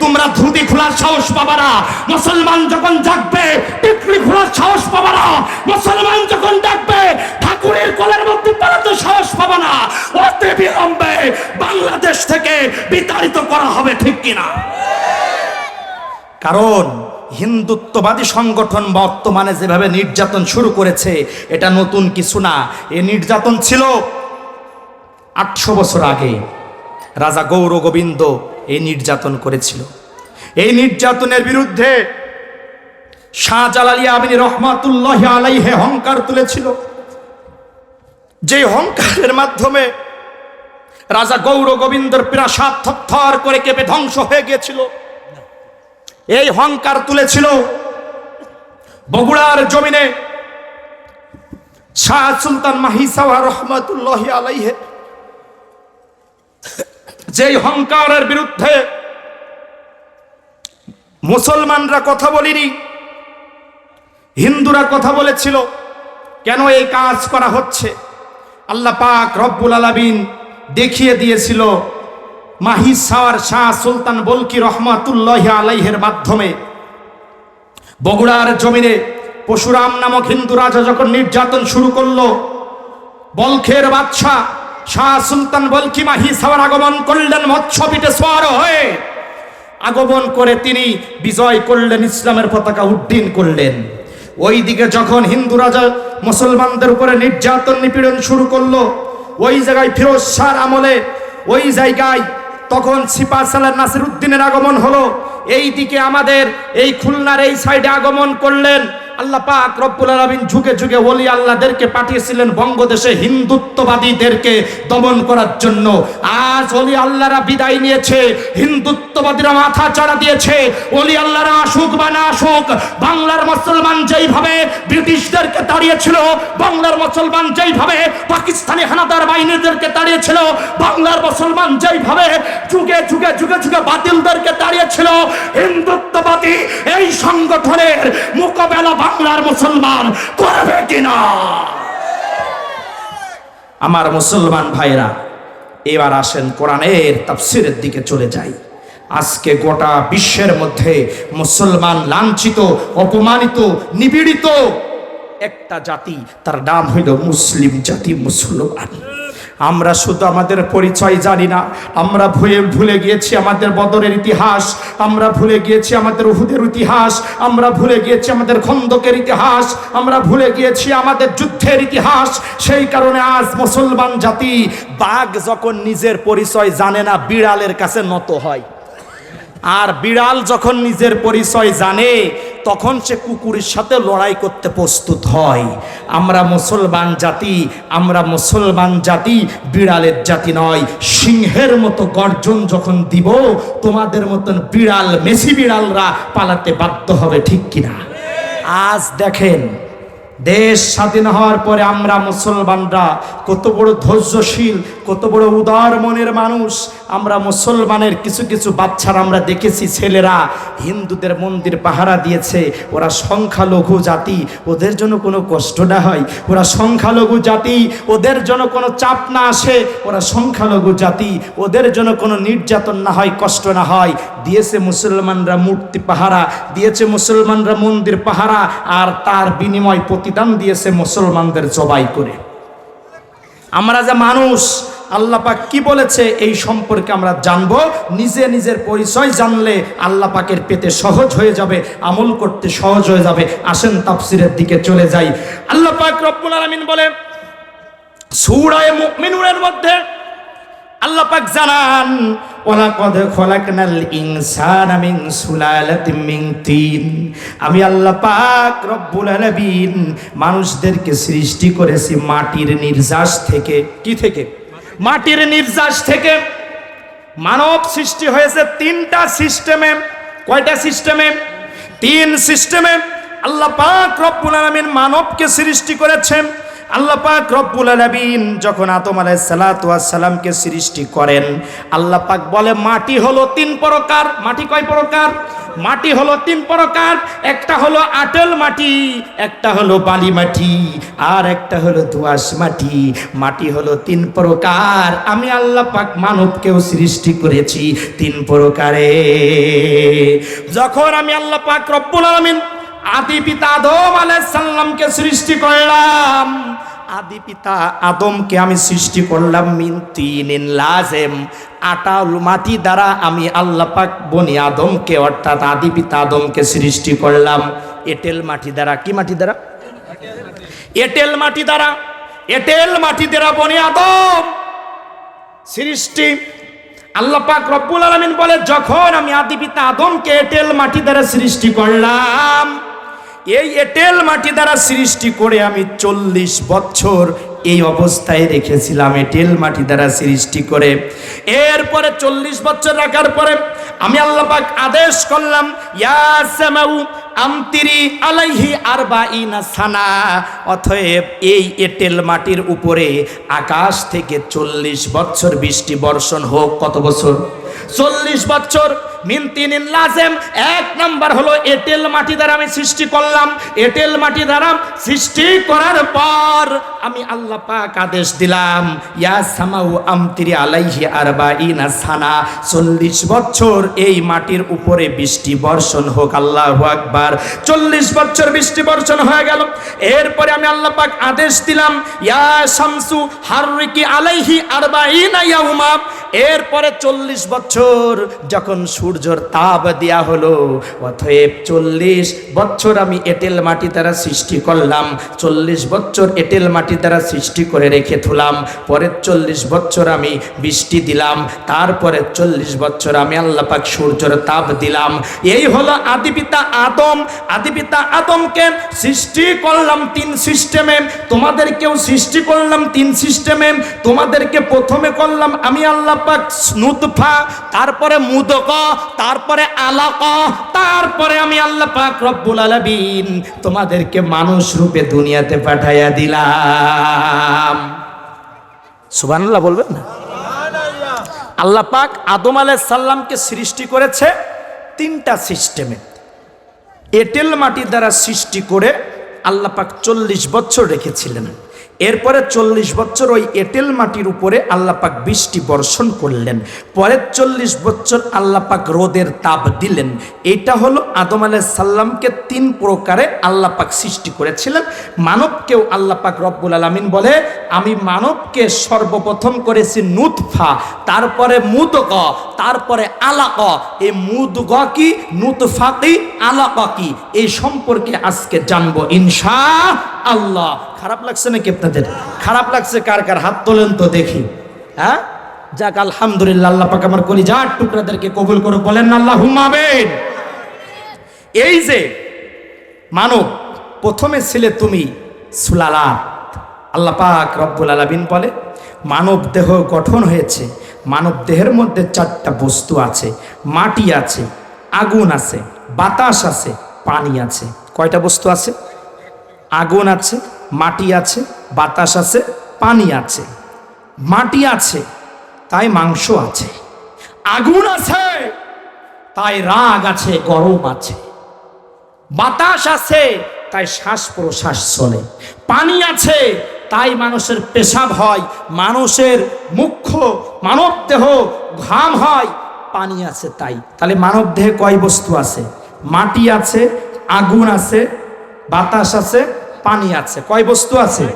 [SPEAKER 1] তোমরা ধুতি খোলার সাহস পাবা না। মুসলমান যখন জাগবে টিকলি খোলার সাহস পাবা না। মুসলমান যখন জাগবে ঠাকুরের কোলের মধ্যে পালাতে সাহস পাবা না। অতি বিলম্বে বাংলাদেশ থেকে বিতাড়িত করা হবে, ঠিক কিনা? কারণ হিন্দুত্ববাদী সংগঠন বর্তমানে যেভাবে নির্যাতন শুরু করেছে এটা নতুন কিছু না। এই নির্যাতন ছিল 800 বছর আগে। রাজা গৌর গোবিন্দ এই নির্যাতন করেছিল। এই নির্যাতনের বিরুদ্ধে শাহজালাল আমিনী রহমাতুল্লাহি আলাইহি অহংকার তুলেছিল, যে অহংকারের মাধ্যমে রাজা গৌর গোবিন্দর প্রাসাদ থরথর করে কেঁপে ধ্বংস হয়ে গিয়েছিল। এই অহংকার তুলেছিল বগুড়ার জমিনে শাহ সুলতান মাহিসাওয়া রহমাতুল্লাহি আলাইহি। যেই অহংকারের বিরুদ্ধে মুসলমানরা কথা বলেনি, হিন্দুরা কথা বলেছিল। কেন এই কাজ করা হচ্ছে? আল্লাহ পাক রব্বুল আলামিন দেখিয়ে দিয়েছিল মাহিসাওয়ার শাহ সুলতান বলকি রহমাতুল্লাহি আলাইহির মাধ্যমে। বগুড়ার জমিনে পরশুরাম নামক হিন্দু রাজা যখন নির্যাতন শুরু করলো, বলখের বাদশাহ শাহ সুলতান বলকি মাহিসাওয়ার আগমন করলেন মৎস্য পিঠে সওয়ার হয়ে। আগমন করে তিনি বিজয় করলেন, ইসলামের পতাকা উড্ডীন করলেন। ওইদিকে যখন হিন্দু রাজা মুসলমানদের উপরে নির্যাতন নিপীড়ন শুরু করলো, ওই জায়গায় ফিরোজ শাহর আমলে ওই জায়গায় তখন সিপাহসালার নাসিরউদ্দিনের আগমন হলো। এই দিকে আমাদের এই খুলনার এই সাইডে আগমন করলেন। আল্লাহ পাক রব্বুল আলামিন যুগে যুগে ওলি আল্লাহদেরকে পাঠিয়েছিলেন বঙ্গদেশে হিন্দুত্ববাদীদেরকে দমন করার জন্য। আজ ওলি আল্লাহরা বিদায় নিয়েছে, হিন্দুত্ববাদীরা মাথা চাড়া দিয়েছে। ওলি আল্লাহরা আসুক বা না আসুক, বাংলার মুসলমান যেইভাবে ব্রিটিশদেরকে তাড়িয়েছিল, বাংলার মুসলমান যেইভাবে পাকিস্তানি হানাদার বাহিনীদেরকে তাড়িয়েছিল, বাংলার মুসলমান যেইভাবে যুগে যুগে যুগে যুগে বাতিলদেরকে তাড়িয়েছিল, হিন্দুত্ববাদী এই সংগঠনের মোকাবেলা বাংলার মুসলমান করবে কিনা? আমার মুসলমান ভাইরা, এবার আসেন কোরআনের তাফসীরের দিকে চলে যাই। আজকে গোটা বিশ্বের মধ্যে মুসলমান লাঞ্ছিত, অপমানিত, নিপীড়িত একটা জাতি, তার নাম হইল মুসলিম জাতি, মুসলমান। আমরা শুধু আমাদের পরিচয় জানি না, আমরা ভুলে গিয়েছি আমাদের বদরের ইতিহাস, আমরা ভুলে গিয়েছি আমাদের উহুদের ইতিহাস, আমরা ভুলে গিয়েছি আমাদের খন্দকের ইতিহাস, আমরা ভুলে গিয়েছি আমাদের যুদ্ধের ইতিহাস। সেই কারণে আজ মুসলমান জাতি, বাঘ যখন নিজের পরিচয় জানে না বিড়ালের কাছে নত হয়, আর বিড়াল যখন নিজের পরিচয় জানে তখন সে কুকুরের সাথে লড়াই করতে প্রস্তুত হয়। আমরা মুসলমান জাতি বিড়ালের জাতি নয়। সিংহের মতো গর্জন যখন দিব, তোমাদের মতন বিড়াল, মেসি বিড়ালরা পালাতে বাধ্য হবে, ঠিক কিনা? আজ দেখেন, দেশ স্বাধীন হওয়ার পরে আমরা মুসলমানরা কত বড় ধৈর্যশীল, কত বড় উদার মনের মানুষ। আমরা মুসলমানের কিছু কিছু বাচ্চারা আমরা দেখেছি, ছেলেরা হিন্দুদের মন্দির পাহারা দিয়েছে। ওরা সংখ্যালঘু জাতি, ওদের জন্য কোনো কষ্ট না হয়। ওরা সংখ্যালঘু জাতি, ওদের জন্য কোনো চাপ না আসে। ওরা সংখ্যালঘু জাতি, ওদের জন্য কোনো নির্যাতন না হয়, কষ্ট না হয়। দিয়েছে মুসলমানরা মূর্তি পাহারা, দিয়েছে মুসলমানরা মন্দির পাহারা, আর তার বিনিময় প্রতিদান দিয়েছে মুসলমানদের জবাই করে। আমরা যে মানুষ, আল্লাহ পাক কি বলেছে এই সম্পর্কে আমরা জানবো। নিজে নিজের পরিচয় জানলে আল্লাহ পাকের পেতে সহজ হয়ে যাবে, আমল করতে সহজ হয়ে যাবে। আসেন তাফসীরের দিকে চলে যাই। আল্লাহ পাক রব্বুল আলামিন বলে সূরা মুমিনুনের মধ্যে আল্লাহ পাক জানান, ওয়ালাকাদ খলাকনাল ইনসানা মিন সুলালাতিন মিন তিন। আমি আল্লাহ পাক রব্বুল আলামিন মানুষদেরকে সৃষ্টি করেছি মাটির নির্যাস থেকে। কি থেকে? মাটির নির্যাস থেকে। মানব সৃষ্টি হয়েছে তিনটা সিস্টেমে। কয়টা সিস্টেমে? তিন সিস্টেমে আল্লাহ পাক রব্বুল আলামিন মানবকে সৃষ্টি করেছেন। আল্লাহ পাক রব্বুল আলামিন যখন আদম আলাইহিস সালাতু ওয়াস সালামকে সৃষ্টি করেন, আল্লাহ পাক বলে মাটি হলো তিন প্রকার। মাটি কয় প্রকার? মাটি হলো তিন প্রকার। একটা হলো আটল মাটি, একটা হলো বালি মাটি, আর একটা হলো দোআঁশ মাটি। মাটি হলো তিন প্রকার। আমি আল্লাহ পাক মানবকেও সৃষ্টি করেছি তিন প্রকারে। যখন আমি আল্লাহ পাক রব্বুল আলামিন আদি পিতা আদম আলাইহিস সালামকে সৃষ্টি করলাম, আদি পিতা আদমকে আমি সৃষ্টি করলাম মিন তিনিন লাজেম, আটাল মাটি দ্বারা আমি আল্লাহ পাক বনি আদমকে অর্থাৎ আদি পিতা আদমকে সৃষ্টি করলাম এঁটেল মাটি দ্বারা। কি মাটি দ্বারা? এঁটেল মাটি দ্বারা। এঁটেল মাটি দ্বারা বনি আদম সৃষ্টি। আল্লাহ পাক রব্বুল আলামিন বলে যখন আমি আদি পিতা আদমকে এঁটেল মাটি দ্বারা সৃষ্টি করলাম, এই এঁটেল মাটি দ্বারা সৃষ্টি করে আমি 40 বছর এই অবস্থায় রেখেছিলাম এঁটেল মাটি দ্বারা সৃষ্টি করে। এরপরে 40 বছর রাখার পরে আমি আল্লাহ পাক আদেশ করলাম ইয়া সামাউ আমতিরি আলাইহি আরবাইনা সানা, অতএব এই এঁটেল মাটির উপরে আকাশ থেকে 40 বছর বৃষ্টি বর্ষণ হোক। কত বছর? 40 বছর। মিন তিনিন লাজেম, এক নাম্বার হলো এঁটেল মাটি দ্বারা আমি সৃষ্টি করলাম। এঁটেল মাটি দ্বারা সৃষ্টি করার পর আমি আল্লাহ পাক আদেশ দিলাম ইয়া সামাউ আমতিরি আলাইহি আরবাইনা সানা, 40 বছর এই মাটির উপরে বৃষ্টি বর্ষণ হোক। আল্লাহু আকবার। 40 বছর বৃষ্টি বর্ষণ হয়ে গেল। এরপরে আমি আল্লাহ পাক আদেশ দিলাম ইয়া শামসু হাররিকি আলাইহি আরবাইনা ইয়াউমা। এরপরে 40 বছর যখন সূর্যর তাপ দেয়া হলো, অতএব 40 বছর আমি এঁটেল মাটি দ্বারা সৃষ্টি করলাম। 40 বছর এঁটেল মাটি দ্বারা সৃষ্টি করে রেখে থুলাম। পরের 40 বছর আমি বৃষ্টি দিলাম। তারপরে 40 বছর আমি আল্লাহ পাক সূর্যের তাপ দিলাম। এই হলো আদি পিতা আদম। আদি পিতা আদমকে সৃষ্টি করলাম 3 সিস্টেমে, তোমাদেরকেও সৃষ্টি করলাম 3 সিস্টেমে। তোমাদেরকে প্রথমে করলাম আমি আল্লাহ পাক নুতফা, তারপরে মুদগ, তারপরে আলাক, তারপরে আমি আল্লাহ পাক রব্বুল আলামিন তোমাদেরকে মানুষ রূপে দুনিয়াতে পাঠাইয়া দিলাম। সুবহানাল্লাহ বলবেন না? আল্লাহ পাক আদম আলাইহিস সালামকে সৃষ্টি করেছে 3টা সিস্টেমে। এঁটেল মাটি দ্বারা সৃষ্টি করে আল্লাহ পাক 40 বছর রেখেছিলেন। এরপরে 40 বছর ওই এঁটেল মাটির উপরে আল্লাহ পাক বৃষ্টি বর্ষণ করলেন। পরের 40 বছর আল্লাহ পাক রোদের তাপ দিলেন। এটা হলো আদম আলাইহিস সালামকে 3 প্রকারে আল্লাহ পাক সৃষ্টি করেছিলেন। মানবকেও আল্লাহ পাক রব্বুল আলামিন বলে আমি মানবকে সর্বপ্রথম করেছি নুতফা, তারপরে মুদগ, তারপরে আলাক। এই মুদগ কি, নুতফা কি, আলাক কি, এই সম্পর্কে আজকে জানবো ইনশাআল্লাহ। খারাপ লাগছে নাকি আপনাদের? খারাপ লাগছে কার কার? হাত তোলেন তো দেখি। হ্যাঁ, যাক আলহামদুলিল্লাহ। আল্লাহ পাক আমার কলিজার টুকরাদেরকে কবুল করে বলেন আল্লাহুম্মা আমিন। এই যে মানব, প্রথমে ছিলে তুমি সুলালাত। আল্লাহ পাক রব্বুল আলামিন বলে মানব দেহ গঠন হয়েছে। মানব দেহের মধ্যে 4টা বস্তু আছে। মাটি আছে, আগুন আছে, বাতাস আছে, পানি আছে। কয়টা বস্তু আছে? আগুন আছে, মাটি আছে, বাতাস আছে, পানি আছে। মাটি আছে তাই মাংস আছে, আগুন আছে তাই রাগ আছে, গরম আছে, বাতাস আছে তাই শ্বাস প্রশ্বাস চলে, পানি আছে তাই মানুষের পেশাব হয়, মানুষের মুখ্য মানব দেহ ঘাম হয়। পানি আছে তাই। তাহলে মানব দেহে কয় বস্তু আছে? মাটি আছে, আগুন আছে, বাতাস আছে, পানি আছে। কয় বস্তু আছে?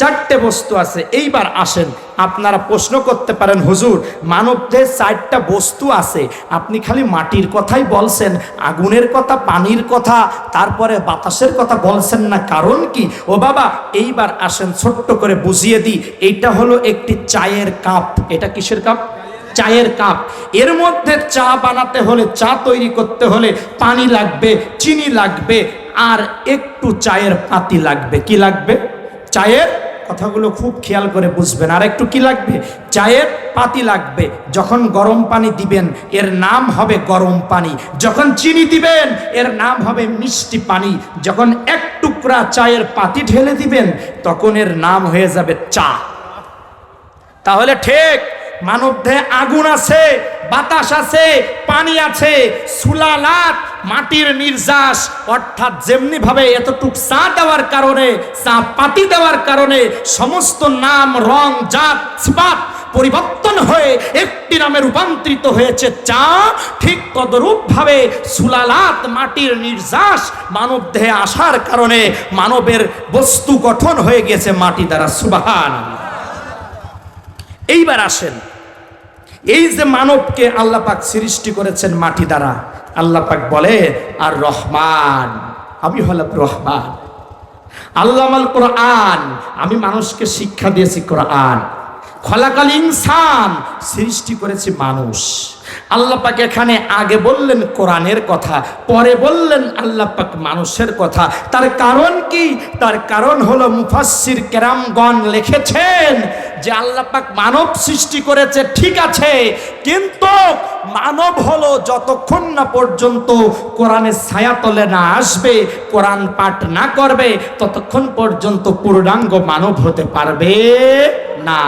[SPEAKER 1] 4টে বস্তু আছে। এইবার আসেন, আপনারা প্রশ্ন করতে পারেন হুজুর মানব দেহে 4টা বস্তু আছে, আপনি খালি মাটির কথাই বলছেন, আগুনের কথা, পানির কথা, তারপরে বাতাসের কথা বলছেন না, কারণ কি? ও বাবা, এইবার আসেন ছোট্ট করে বুঝিয়ে দিই। এইটা হলো একটি চায়ের কাপ। এটা কিসের কাপ? চায়ের কাপ। এর মধ্যে চা বানাতে হলে, চা তৈরি করতে হলে পানি লাগবে, চিনি লাগবে, আর একটু চায়ের পাতি লাগবে। কি লাগবে? চায়ের কথাগুলো খুব খেয়াল করে বুঝবেন। আর একটু কি লাগবে? চায়ের পাতি লাগবে। যখন গরম পানি দিবেন এর নাম হবে গরম পানি, যখন চিনি দিবেন এর নাম হবে মিষ্টি পানি, যখন এক টুকরা চায়ের পাতি ঢেলে দিবেন তখন এর নাম হয়ে যাবে চা। তাহলে ঠিক মানবদেহে আগুন আছে, বাতাস আছে, পানি আছে, সুলালাত মাটির নির্যাস, অর্থাৎ যেমনি ভাবে এতটুক চা দেওয়ার কারণে, চা পাতি দেওয়ার কারণে সমস্ত নাম, রং, জাত, সিফাত পরিবর্তন হয়ে একটি নামে রূপান্তরিত হয়েছে চা, ঠিক তদরূপ ভাবে সুলালাত মাটির নির্যাস মানব দেহে আসার কারণে মানবের বস্তু গঠন হয়ে গেছে মাটি দ্বারা। সুবহানাল্লাহ। এইবার আসেন, এই যে মানবকে আল্লাহ পাক সৃষ্টি করেছেন মাটি দ্বারা, আল্লাহ পাক বলে আর রহমান, আমি হলাম রহমান। আল্লামাল কোরআন, আমি মানুষকে শিক্ষা দিয়েছি কোরআন। খলাকাল ইনসান, সৃষ্টি করেছি মানুষ। আল্লাহ পাক এখানে আগে বললেন কোরআনের কথা, পরে বললেন আল্লাহ পাক মানুষের কথা। তার কারণ কি? তার কারণ হলো মুফাসসির কেরামগণ লিখেছেন যে আল্লাহ পাক মানব সৃষ্টি করেছে ঠিক আছে, কিন্তু মানব হলো যতক্ষণ না পর্যন্ত কোরআনের ছায়াতলে না আসবে, কোরআন পাঠ না করবে, ততক্ষণ পর্যন্ত পূর্ণাঙ্গ মানব হতে পারবে না।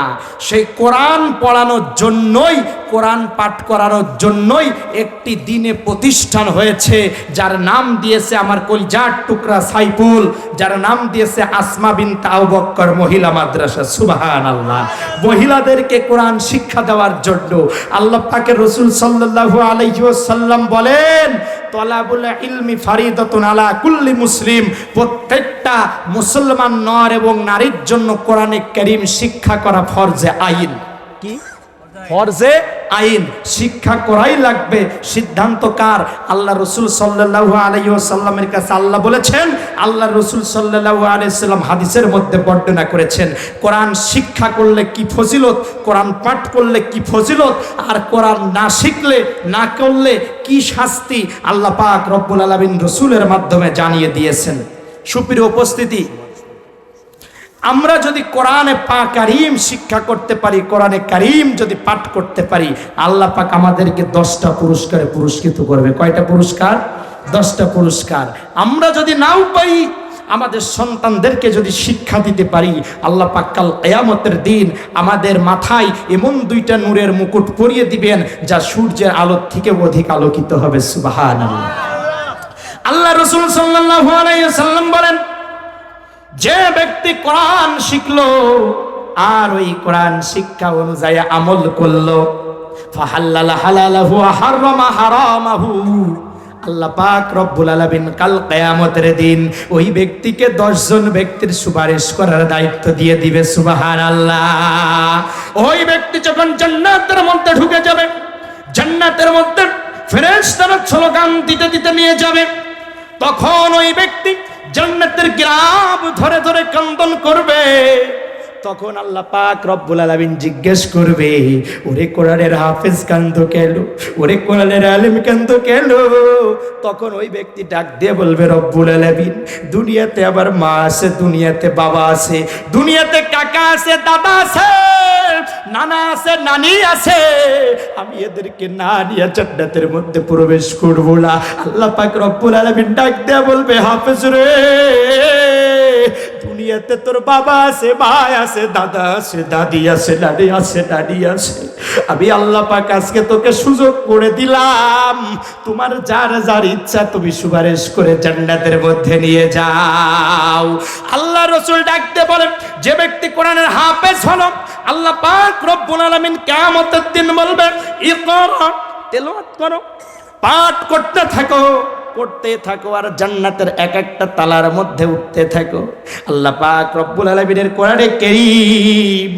[SPEAKER 1] সেই কোরআন পড়ানোর জন্যই, কোরআন পাঠ করানোর জন্যই একটি দিনে প্রতিষ্ঠান হয়েছে, যার নাম দিয়েছে আমার কলিজার টুকরা সাইফুল, যার নাম দিয়েছে আসমা বিনত আবু বকর মহিলা মাদ্রাসা। সুবহানাল্লাহ। মহিলাদেরকে কোরআন শিক্ষা দেওয়ার জন্য আল্লাহ পাকের রাসূল সাল্লাল্লাহু আলাইহি ওয়াসাল্লাম বলেন, তলাবুল ইলমি ফারিদাতুন আলা কুল্লি মুসলিম, প্রত্যেকটা মুসলমান নর এবং নারীর জন্য কোরআনে কারীম শিক্ষা করা ফরজে আইন। কি ফরজে আইন? শিক্ষা করাই লাগবে। সিদ্ধান্ত কার? আল্লাহ রাসূল সাল্লাল্লাহু আলাইহি ওয়াসাল্লামের কাছে আল্লাহ বলেছেন, আল্লাহ রাসূল সাল্লাল্লাহু আলাইহি ওয়াসাল্লাম হাদিসের মধ্যে বর্ণনা করেছেন কোরআন শিক্ষা করলে কি ফজিলত, কোরআন পাঠ করলে কি ফজিলত, আর কোরআন না শিখলে, না করলে কি শাস্তি আল্লাহ পাক রব্বুল আলামিন রাসূলের মাধ্যমে জানিয়ে দিয়েছেন। সুপ্রিয় উপস্থিতি, আমরা যদি কোরআনে পাক কারীম শিক্ষা করতে পারি, কোরআনে কারীম যদি পাঠ করতে পারি, আল্লাহ পাক আমাদেরকে 10টা পুরস্কারে পুরস্কৃত করবে। কয়টা পুরস্কার? 10টা পুরস্কার। আমরা যদি নাও পাই, আমাদের সন্তানদেরকে যদি শিক্ষা দিতে পারি, আল্লাহ পাক কাল কিয়ামতের দিন আমাদের মাথায় এমন 2টা নূরের মুকুট পরিয়ে দিবেন যা সূর্যের আলোর থেকে অধিক আলোকিত হবে। সুবহানাল্লাহ। আল্লাহ রাসূল সাল্লাল্লাহু আলাইহি ওয়াসাল্লাম বলেন, যে ব্যক্তি কোরআন শিখলো আর ওই কোরআন শিক্ষা অনুযায়ী আমল করলো, ফাহাল্লালা হালালাহু ওয়া হারামা হারামাহু, আল্লাহ পাক রব্বুল আলামিন কাল কিয়ামতের দিন ওই ব্যক্তিকে 10 জন ব্যক্তির সুপারিশ করার দায়িত্ব দিয়ে দিবে। সুবহানাল্লাহ। ওই ব্যক্তি যখন জান্নাতের মধ্যে ঢুকে যাবে, জান্নাতের মধ্যে ফেরেশতারা স্লোগান দিতে দিতে নিয়ে যাবে, তখন ওই ব্যক্তি জান্নাতের গ্রাব ধরে ধরে কান্দন করবে। তখন আল্লাহ পাক রব্বুল আলামিন জিজ্ঞেস করবে, ওরে কোরআনের হাফেজ কান্দো কেন, ওরে কোরআনের আলেম কান্দো কেন? তখন ওই ব্যক্তি ডাক দিয়ে বলবে, রব্বুল আলামিন, দুনিয়াতে আমার মা আছে, দুনিয়াতে বাবা আছে, দুনিয়াতে কাকা আছে, দাদা আছে, নানা আছে, নানি আছে, আমি এদেরকে না নিয়ে জান্নাতের মধ্যে প্রবেশ করব না। আল্লাহ পাক রব্বুল আলামিন ডাক দিয়ে বলবে, হাফেজ রে, দুনিয়াতে তোর বাবা আছে, ভাই আছে, দাদা আছে, দাদি আছে, নানি আছে, নানি আছে, আমি আল্লাহ পাক আজকে তোকে সুযোগ করে দিলাম, তোমার যার যার ইচ্ছা তুমি সুপারিশ করে জান্নাতের মধ্যে নিয়ে যাও। আল্লাহ রাসূল ডাকতে বলেন, যে ব্যক্তি কোরআনের হাফেজ হলো, আল্লাহ পাক রব্বুল আলামিন কিয়ামতের দিন বলবে, ইকরা, তেলাওয়াত করো, পাঠ করতে থাকো, পড়তে থাকো, আর জান্নাতের এক একটা তালার মধ্যে উঠতে থাকো। আল্লাহ পাক রব্বুল আলামিনের কোরআনে কারীম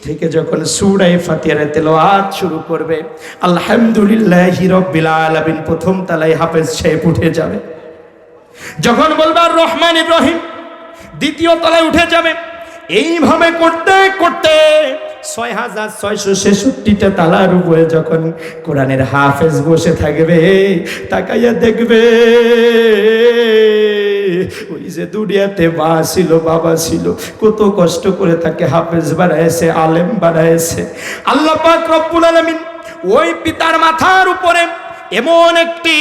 [SPEAKER 1] থেকে যখন সূরা ফাতিহার তেলাওয়াত শুরু করবে, আলহামদুলিল্লাহি রাব্বিল আলামিন প্রথম তালায় হাফেজ সাহেব উঠে যাবে। যখন বলবে আর রহমানির রহিম, দ্বিতীয় তলায় উঠে যাবে। এইভাবে করতে করতে 6666টা তালার উপরে যখন কোরআনের হাফেজ বসে থাকবে, তাকাইয়া দেখবে ওই যে দুনিয়াতে মা ছিল বাবা ছিল, কত কষ্ট করে তাকে হাফেজ বানাইছে, আলেম বানাইছে। আল্লাহ পাক রব্বুল আলামিন ওই পিতার মাথার উপরে এমন একটি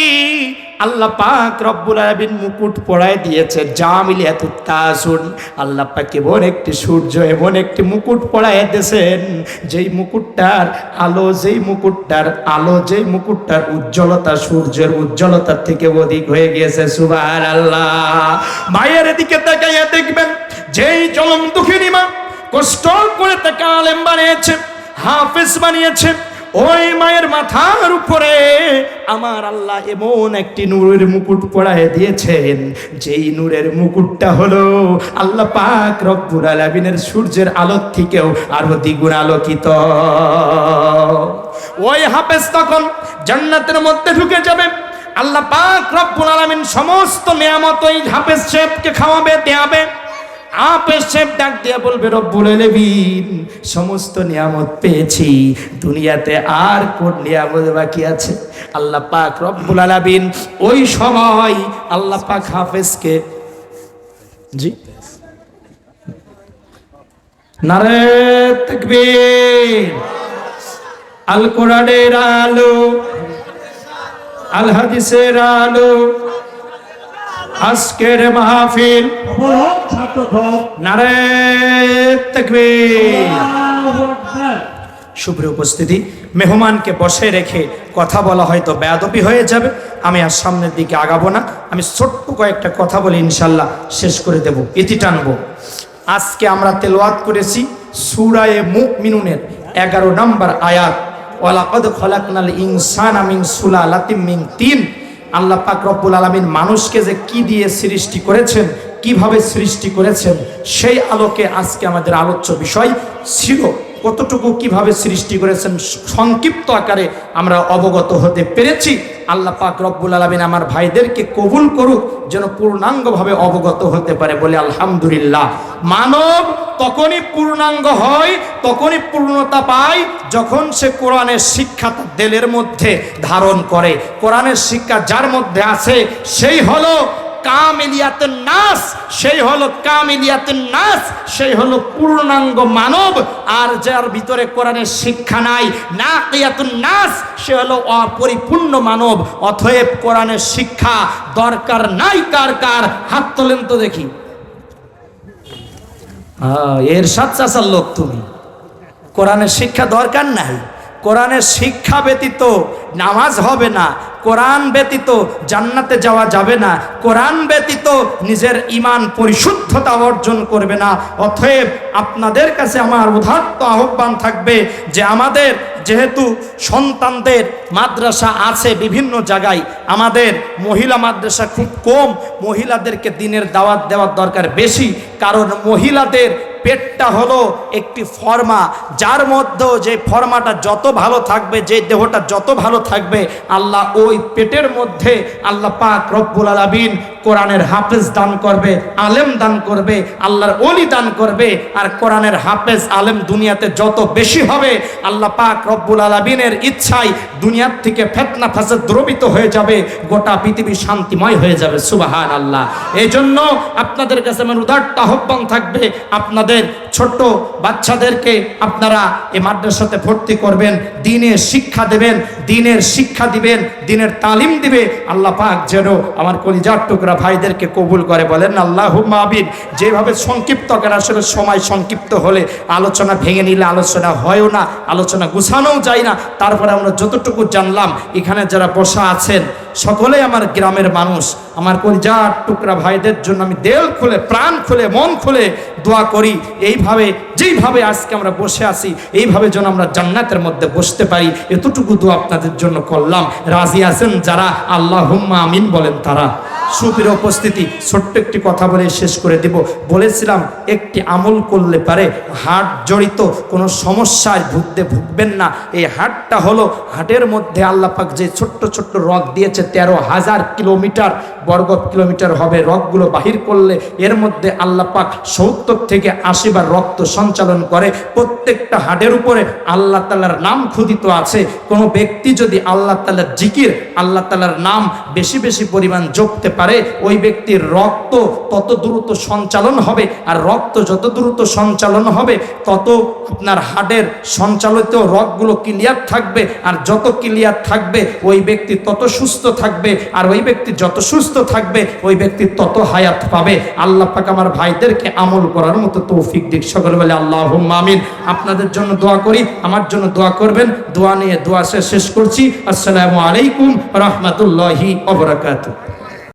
[SPEAKER 1] আল্লাহ পাক রব্বুল আলামিন মুকুট পরায় দিয়েছে, জামিলিয়াতুত তাসুন। আল্লাহ পাক এমন একটি সূর্য, এমন একটি মুকুট পরায় দিয়েছেন, যেই মুকুটটার আলো, যেই মুকুটটার উজ্জ্বলতা সূর্যের উজ্জ্বলতার থেকে অধিক হয়ে গিয়েছে। সুবহানাল্লাহ। মায়ের দিকে তাকাইয়া দেখবেন, যেই জলম দুঃখিনী মা কষ্ট করে তাকে আলেম বানিয়েছে, হাফেজ বানিয়েছে, ওই মায়ের মাথার উপরে আমার আল্লাহ এমন একটি নূরের মুকুট পরায় দিয়েছেন, যেই নূরের মুকুটটা হলো আল্লাহ পাক রব্বুল আলামিনের সূর্যের আলোর থেকেও আরো দ্বিগুণ আলোকিত। ওই হাফেজ তখন জান্নাতের মধ্যে ঢুকে যাবে। আল্লাহ পাক রব্বুল আলামিন সমস্ত নিয়ামত ওই হাফেজ সাহেবকে খাওয়াবে, দেয়াবে। হাফেজ সাহেব ডাক দিয়া বলবে, রব্বুল আলামিন সমস্ত নিয়ামত পেয়েছি, দুনিয়াতে আর কোন নিয়ামত বাকি আছে? আল্লাহ পাক রব্বুল আলামিন ওই সময় আল্লাহ পাক হাফেজকে, জি নারে তাকবীর, আল কোরআনের আলো, আল হাদিসের আলো, আজকের মাহফিল, নারে তাকবীর। সুপ্রিয় উপস্থিতি, মেহমানকে বসে রেখে কথা বলা হয়তো বেয়াদবি হয়ে যাবে, আমি আর সামনের দিকে আগাবো না। আমি ছোট্ট কয়েকটা কথা বলে ইনশাল্লাহ শেষ করে দেব, ইতি টানবো। আজকে আমরা তেলাওয়াত করেছি সূরা মুমিনুনের 11 নম্বর আয়াত, ওয়ালাকাদ খলাকনাল ইনসানা মিন সুলালাতিন মিন তিন। আল্লাহ পাক রব্বুল আলামিন মানুষকে যে কি দিয়ে সৃষ্টি করেছেন, কিভাবে সৃষ্টি করেছেন, সেই আলোকে আজকে আমাদের আলোচ্য বিষয় ছিল। কতটুকু কিভাবে সৃষ্টি করেছেন সংক্ষিপ্ত আকারে আমরা অবগত হতে পেরেছি। আল্লাহ পাক রব্বুল আলামিন আমার ভাইদেরকে কবুল করুক, যেন পূর্ণাঙ্গভাবে অবগত হতে পারে, বলে আলহামদুলিল্লাহ। মানব তখনই পূর্ণাঙ্গ হয়, তখনই পূর্ণতা পায়, যখন সে কোরআনের শিক্ষা তার দিলের মধ্যে ধারণ করে। কোরআনের শিক্ষা যার মধ্যে আছে সেই হলো কামিলিয়াতুন নাস, সেই হলো কামিলিয়াতুন নাস, সেই হলো পূর্ণাঙ্গ মানব। আর যার ভিতরে কোরআনের শিক্ষা নাই, নাকিয়াতুন নাস, সে হলো অপরিপূর্ণ মানব। অতএব কোরআনের শিক্ষা দরকার নাই কার কার? হাত তোলেন তো দেখি। এর সাচ্চাচার লোক তুমি, কোরআনের শিক্ষা দরকার নাই। কোরআনের শিক্ষা ব্যতীত নামাজ হবে না, কোরআন ব্যতীত জান্নাতে যাওয়া যাবে না, কোরআন ব্যতীত নিজের ঈমান পরিশুদ্ধতা অর্জন করবে না। অতএব আপনাদের কাছে আমার উদাত্ত আহ্বান থাকবে যে আমাদের যেহেতু সন্তানদের মাদ্রাসা আছে বিভিন্ন জায়গায়, আমাদের মহিলা মাদ্রাসা খুব কম, মহিলাদেরকে দিনের দাওয়াত দেওয়ার দরকার বেশি। কারণ মহিলাদের পেটটা হলো একটি ফর্মা, যার মধ্যে যে ফর্মাটা যত ভালো থাকবে, যে দেহটা যত ভালো থাকবে, আল্লাহ ওই পেটের মধ্যে আল্লাহ পাক রব্বুল আলামিন কোরআনের হাফেজ দান করবে, আলেম দান করবে, আল্লাহর ওলি দান করবে। আর কোরআনের হাফেজ আলেম দুনিয়াতে যত বেশি হবে, আল্লাহ পাক রব্বুল আলামিনের ইচ্ছায় দুনিয়ার থেকে ফিতনা ফাসাদ দ্রবিত হয়ে যাবে, গোটা পৃথিবী শান্তিময় হয়ে যাবে। সুবহানাল্লাহ। এই জন্য আপনাদের কাছে আমার উদাত্ত আহ্বান থাকবে, আপনাদের ছোট বাচ্চাদেরকে আপনারা এই মাদ্রাসাতে ভর্তি করবেন, দ্বীনের শিক্ষা দেবেন, দ্বীনের শিক্ষা দিবেন, দ্বীনের তালিম দিবে। আল্লাহ পাক যেন আমার কলিজার টুকরা ভাইদেরকে কবুল করে, বলেন আল্লাহুম্মা আমিন। যেভাবে সংক্ষিপ্ত করে, আসলে সময় সংক্ষিপ্ত হলে আলোচনা ভেঙে নিলে আলোচনা হয়ও না, আলোচনা গুছানোও যায় না। তারপরে আমরা যতটুকু জানলাম, এখানে যারা বসা আছেন সকলেই আমার গ্রামের মানুষ, আমার কলিজার টুকরা ভাইদের জন্য আমি দিল খুলে, প্রাণ খুলে, মন খুলে দোয়া করি। এইভাবে যেইভাবে আজকে আমরা বসে আছি, এইভাবে যেন আমরা জান্নাতের মধ্যে বসতে পারি, এতটুকু দোয়া আপনাদের জন্য করলাম। রাজি আছেন যারা? আল্লাহুম্মা আমিন বলেন তারা। সুপ্রিয় উপস্থিতি, ছোট্ট একটি কথা বলে শেষ করে দিব। বলেছিলাম একটি আমল করলে পারে হার্ট জড়িত কোনো সমস্যায় ভুগবেন না। এই হার্টটা হলো, হার্টের মধ্যে আল্লাহ পাক যে ছোট্ট ছোট্ট রগ দিয়েছে, 13,000 কিলোমিটার বর্গ কিলোমিটার হবে রগগুলো বাহির করলে। এর মধ্যে আল্লাহ পাক 70 থেকে 80 বার রক্ত সঞ্চালন করে। প্রত্যেকটা হার্টের উপরে আল্লাহ তাআলার নাম খোদিত আছে। কোনো ব্যক্তি যদি আল্লাহ তাআলার জিকির, আল্লাহ তাআলার নাম বেশি বেশি পরিমাণ জপতে পারে, ওই ব্যক্তির রক্ত তত দ্রুত সঞ্চালন হবে, আর রক্ত যত দ্রুত সঞ্চালন হবে তত আপনার হার্টের সঞ্চালিত রগগুলো ক্লিয়ার থাকবে, আর যত ক্লিয়ার থাকবে ওই ব্যক্তি তত সুস্থ থাকবে, আর ওই ব্যক্তি যত সুস্থ থাকবে ওই ব্যক্তি তত হায়াত পাবে। আল্লাহ পাক আমার ভাইদেরকে আমল করার মতো তৌফিক দিক। সকলে বলে আল্লাহুম্মা আমিন। আপনাদের জন্য দোয়া করি, আমার জন্য দোয়া করবেন। দোয়া নিয়ে দোয়া শেষ করছি। আসসালামু আলাইকুম ওয়া রাহমাতুল্লাহি ওয়া বারাকাতুহু।